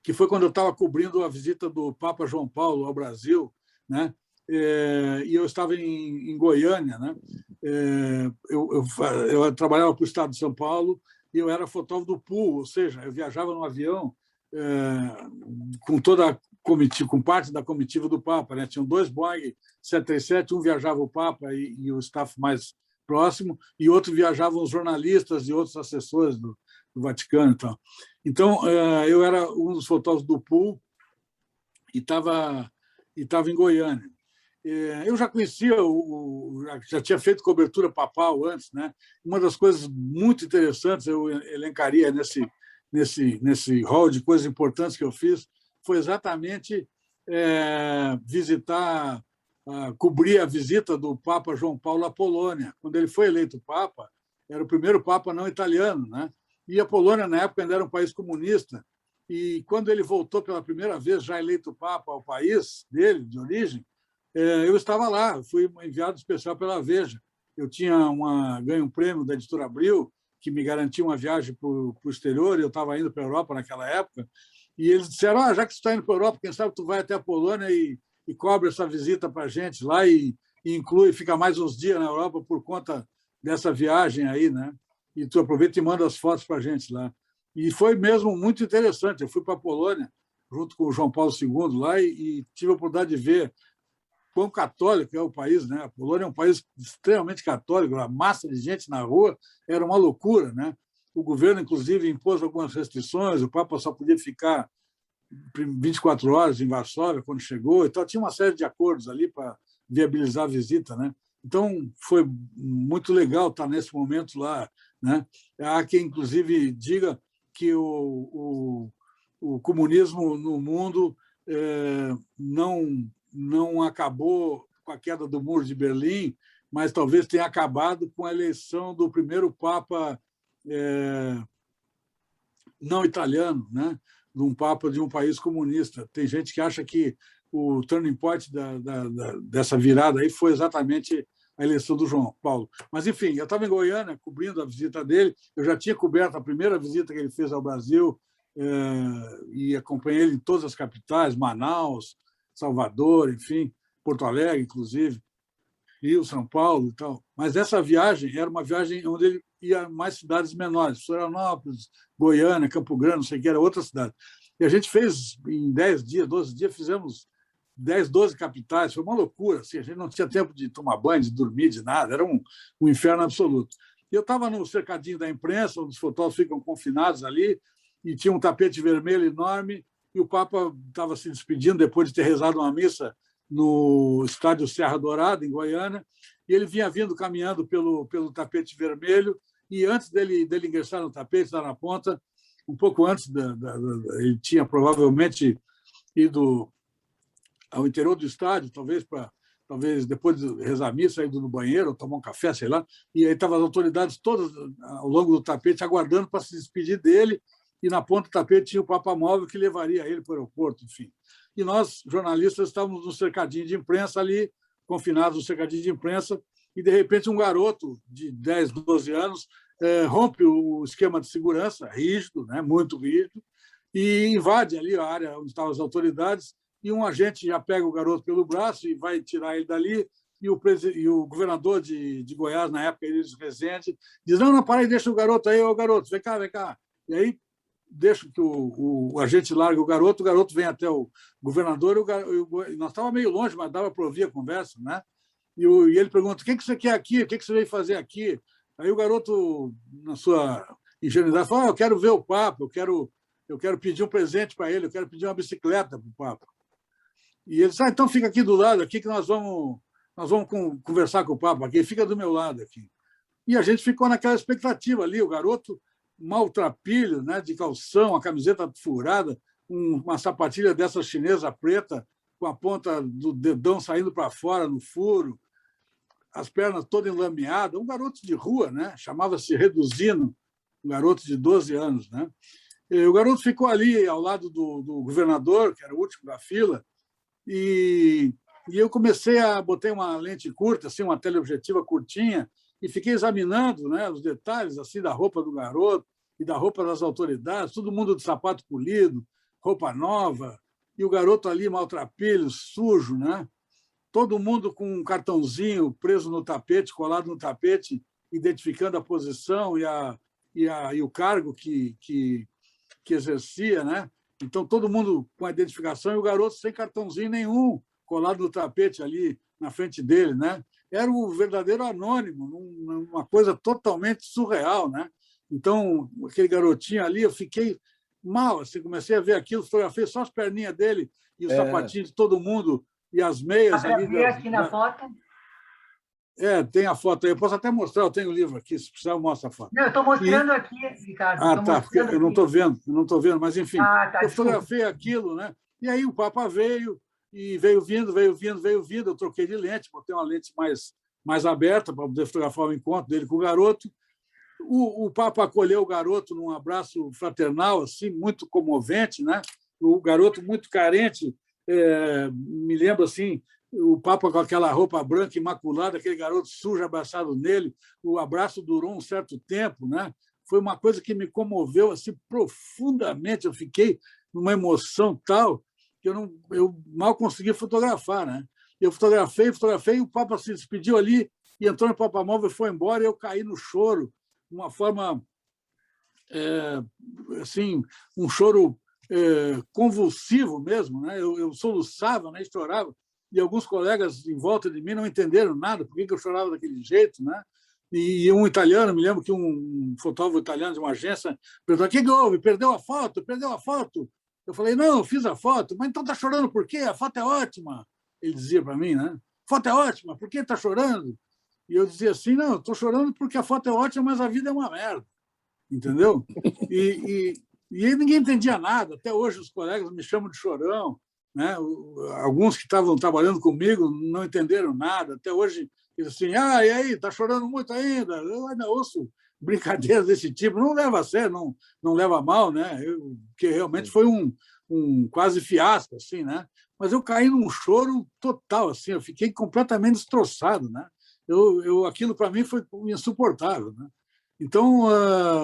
Speaker 3: que foi quando eu estava cobrindo a visita do Papa João Paulo ao Brasil, né? E eu estava em Goiânia, né? Eu trabalhava para o estado de São Paulo e eu era fotógrafo do pool, ou seja, eu viajava no avião com com parte da comitiva do Papa, né? Tinham 2 Boeing 737, um viajava o Papa e o staff mais próximo, e outro viajavam os jornalistas e outros assessores do Vaticano e tal. Então, eu era um dos fotógrafos do pool e estava em Goiânia. Eu já conhecia, já tinha feito cobertura papal antes, né? Uma das coisas muito interessantes, eu elencaria nesse hall de coisas importantes que eu fiz, foi exatamente cobrir a visita do Papa João Paulo à Polônia. Quando ele foi eleito Papa, era o primeiro Papa não italiano, né? E a Polônia, na época, ainda era um país comunista. E quando ele voltou pela primeira vez, já eleito Papa ao país dele, de origem, eu estava lá, fui enviado especial pela Veja. Eu tinha ganho um prêmio da Editora Abril, que me garantia uma viagem para o exterior, e eu estava indo para a Europa naquela época, e eles disseram, já que você está indo para a Europa, quem sabe tu vai até a Polônia e cobre essa visita para a gente lá e fica mais uns dias na Europa por conta dessa viagem aí, né? E tu aproveita e manda as fotos para a gente lá. E foi mesmo muito interessante. Eu fui para a Polônia, junto com o João Paulo II, lá, e tive a oportunidade de ver quão católico é o país, né? A Polônia é um país extremamente católico, a massa de gente na rua era uma loucura, né? O governo, inclusive, impôs algumas restrições, o Papa só podia ficar 24 horas em Varsóvia quando chegou, então tinha uma série de acordos ali para viabilizar a visita, né? Então, foi muito legal estar nesse momento lá, né? Há quem, inclusive, diga que o comunismo no mundo não acabou com a queda do Muro de Berlim, mas talvez tenha acabado com a eleição do primeiro Papa não italiano, né? De um Papa de um país comunista. Tem gente que acha que o turning point dessa virada aí foi exatamente a eleição do João Paulo. Mas, enfim, eu estava em Goiânia cobrindo a visita dele, eu já tinha coberto a primeira visita que ele fez ao Brasil e acompanhei ele em todas as capitais, Manaus, Salvador, enfim, Porto Alegre, inclusive, Rio, São Paulo e tal. Mas essa viagem era uma viagem onde ele ia a mais cidades menores, Florianópolis, Goiânia, Campo Grande, não sei o que, era outra cidade. E a gente fez, em 10 dias, 12 dias, fizemos 10, 12 capitais, foi uma loucura, assim, a gente não tinha tempo de tomar banho, de dormir, de nada, era um inferno absoluto. Eu estava no cercadinho da imprensa, onde os fotógrafos ficam confinados ali, e tinha um tapete vermelho enorme, e o Papa estava se despedindo depois de ter rezado uma missa no estádio Serra Dourada, em Goiânia, e ele vinha vindo caminhando pelo tapete vermelho, e antes dele ingressar no tapete, lá na ponta, um pouco antes, ele tinha provavelmente ido ao interior do estádio, talvez depois de rezar a missa, ido no banheiro, tomar um café, sei lá, e aí estavam as autoridades todas ao longo do tapete aguardando para se despedir dele, e na ponta do tapete tinha o Papa Móvel que levaria ele para o aeroporto, enfim. E nós, jornalistas, estávamos no cercadinho de imprensa ali, confinados no cercadinho de imprensa, e, de repente, um garoto de 10, 12 anos rompe o esquema de segurança, rígido, né, muito rígido, e invade ali a área onde estavam as autoridades, e um agente já pega o garoto pelo braço e vai tirar ele dali, e o governador de Goiás, na época, Eurípides Rezende, diz, não, para aí, deixa o garoto aí, ô garoto, vem cá. E aí deixa que o agente larga o garoto vem até o governador, e nós estávamos meio longe, mas dava para ouvir a conversa, né? E ele pergunta, o que você quer aqui? O que você veio fazer aqui? Aí o garoto, na sua ingenuidade, fala, eu quero ver o Papa, eu quero pedir um presente para ele, eu quero pedir uma bicicleta para o Papa. E ele disse, então fica aqui do lado, aqui que nós vamos conversar com o Papa, aqui, fica do meu lado aqui. E a gente ficou naquela expectativa ali, o garoto maltrapilho, né, de calção, a camiseta furada, uma sapatilha dessa chinesa preta, com a ponta do dedão saindo para fora no furo, as pernas todas enlameadas, um garoto de rua, né? Chamava-se Reduzino, um garoto de 12 anos. Né? E o garoto ficou ali ao lado do governador, que era o último da fila, e eu botei uma lente curta, assim, uma teleobjetiva curtinha, e fiquei examinando, né, os detalhes assim da roupa do garoto e da roupa das autoridades, todo mundo de sapato polido, roupa nova, e o garoto ali maltrapilho, sujo, né? Todo mundo com um cartãozinho preso no tapete, colado no tapete, identificando a posição e o cargo que exercia, né? Então, todo mundo com a identificação e o garoto sem cartãozinho nenhum, colado no tapete ali na frente dele, né? Era o verdadeiro anônimo, uma coisa totalmente surreal, né? Então, aquele garotinho ali, eu fiquei mal, assim, comecei a ver aquilo, fotografei só as perninhas dele e os sapatinhos de todo mundo e as meias ali.
Speaker 1: Ver aqui na foto?
Speaker 3: Tem a foto aí. Eu posso até mostrar, eu tenho o livro aqui, se precisar eu mostro a foto.
Speaker 1: Não, eu estou mostrando aqui, Ricardo.
Speaker 3: Tá, porque eu não estou vendo, mas enfim, eu fotografei aquilo, né? E aí o Papa veio, e veio vindo, eu troquei de lente, botei uma lente mais aberta para poder fotografar o encontro dele com o garoto. O Papa acolheu o garoto num abraço fraternal, assim, muito comovente, né? O garoto muito carente, me lembro assim, o Papa com aquela roupa branca imaculada, aquele garoto sujo abraçado nele, o abraço durou um certo tempo, né? Foi uma coisa que me comoveu assim profundamente, eu fiquei numa emoção tal que eu mal consegui fotografar, né? Eu fotografei, e o Papa se despediu ali e entrou no Papa Móvel e foi embora, e eu caí no choro, de uma forma assim, um choro convulsivo mesmo, né? Eu soluçava, né? Chorava, e alguns colegas em volta de mim não entenderam nada, por que eu chorava daquele jeito, né? E um italiano, me lembro que um fotógrafo italiano de uma agência perguntou: o que houve? Perdeu a foto? Eu falei: não, eu fiz a foto. Mas então está chorando por quê? A foto é ótima. Ele dizia para mim, né? A foto é ótima, por que está chorando? E eu dizia assim: não, estou chorando porque a foto é ótima, mas a vida é uma merda. Entendeu? E aí ninguém entendia nada. Até hoje os colegas me chamam de chorão, né? Alguns que estavam trabalhando comigo não entenderam nada. Até hoje, eles assim, e aí, está chorando muito ainda? Eu ainda ouço brincadeiras desse tipo. Não leva a sério, não leva a mal, né? Porque realmente foi um quase fiasco, assim, né? Mas eu caí num choro total, assim, eu fiquei completamente destroçado, né? Aquilo para mim foi insuportável, né? Então,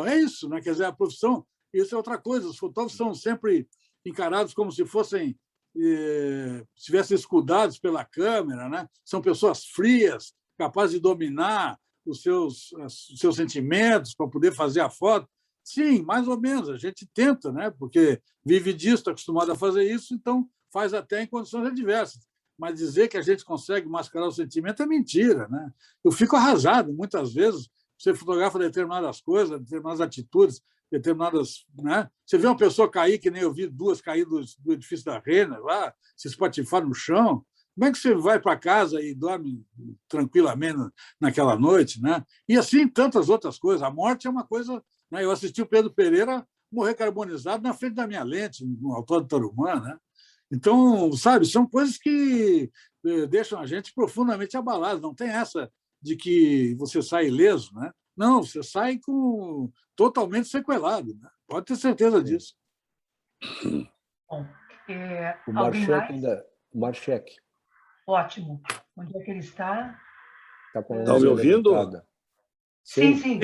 Speaker 3: é isso, né? Quer dizer, a profissão, isso é outra coisa, os fotógrafos são sempre encarados como se fossem, estivessem escudados pela câmera, né? São pessoas frias, capazes de dominar os seus sentimentos para poder fazer a foto. Sim, mais ou menos, a gente tenta, né? Porque vive disso, está acostumado a fazer isso, então faz até em condições adversas. Mas dizer que a gente consegue mascarar o sentimento é mentira, né? Eu fico arrasado, muitas vezes, você fotografa determinadas coisas, determinadas atitudes, determinadas... Né? Você vê uma pessoa cair, que nem eu vi duas cair do edifício da Renner, lá, se espatifar no chão. Como é que você vai para casa e dorme tranquilamente naquela noite? Né? E assim, tantas outras coisas. A morte é uma coisa... Né? Eu assisti o Pedro Pereira morrer carbonizado na frente da minha lente, no Autódromo Tarumã. Né? Então, sabe, são coisas que deixam a gente profundamente abalado. Não tem essa de que você sai ileso, né? Não, você sai totalmente sequelado, né? Pode ter certeza disso.
Speaker 1: Bom,
Speaker 7: O
Speaker 1: alguém mais?
Speaker 7: O Marchek.
Speaker 1: Ótimo. Onde é que ele está?
Speaker 7: Está com a
Speaker 8: Estão me ouvindo?
Speaker 7: levantada.
Speaker 1: Sim,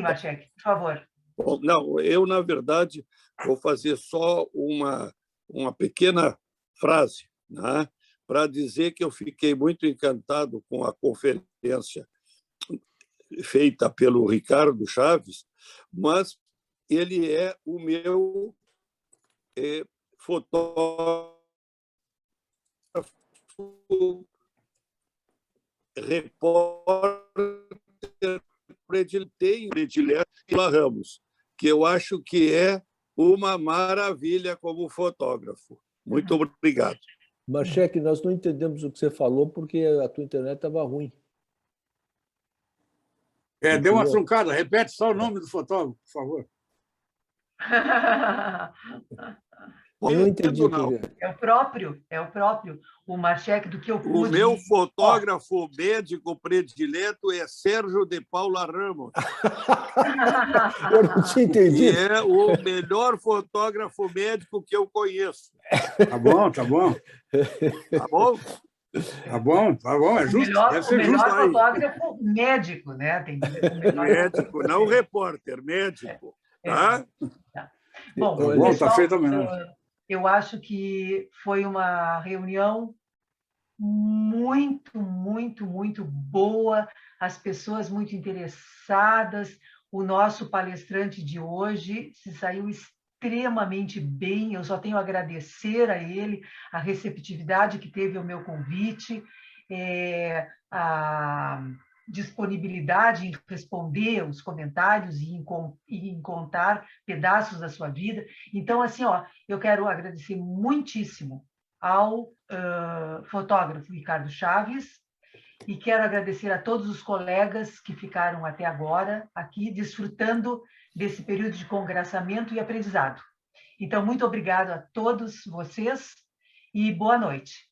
Speaker 1: Marchek, por favor.
Speaker 8: Bom, não, eu, na verdade, vou fazer só uma pequena frase, né, para dizer que eu fiquei muito encantado com a conferência feita pelo Ricardo Chaves, mas ele é o meu fotógrafo repórter predileto, Ramos, que eu acho que é uma maravilha como fotógrafo. Muito obrigado.
Speaker 7: Marchek, nós não entendemos o que você falou porque a tua internet estava ruim.
Speaker 3: Deu uma truncada. Repete só o nome do fotógrafo, por favor.
Speaker 7: Eu não entendi.
Speaker 1: É o próprio. O Marchek, do que eu pude...
Speaker 8: O meu fotógrafo médico predileto é Sérgio de Paula Ramos.
Speaker 7: Eu não tinha entendido.
Speaker 8: Que é o melhor fotógrafo médico que eu conheço.
Speaker 3: Tá bom.
Speaker 8: Tá bom?
Speaker 3: Tá bom, é justo.
Speaker 1: O melhor fotógrafo médico, né? Tem
Speaker 8: médico, não repórter, médico. Tá?
Speaker 1: Bom, pessoal, tá feito mesmo. Eu acho que foi uma reunião muito boa, as pessoas muito interessadas. O nosso palestrante de hoje se saiu extremamente bem, eu só tenho a agradecer a ele a receptividade que teve ao meu convite, a disponibilidade em responder os comentários e em contar pedaços da sua vida. Então, assim, eu quero agradecer muitíssimo ao fotógrafo Ricardo Chaves e quero agradecer a todos os colegas que ficaram até agora aqui desfrutando desse período de congraçamento e aprendizado. Então, muito obrigado a todos vocês e boa noite.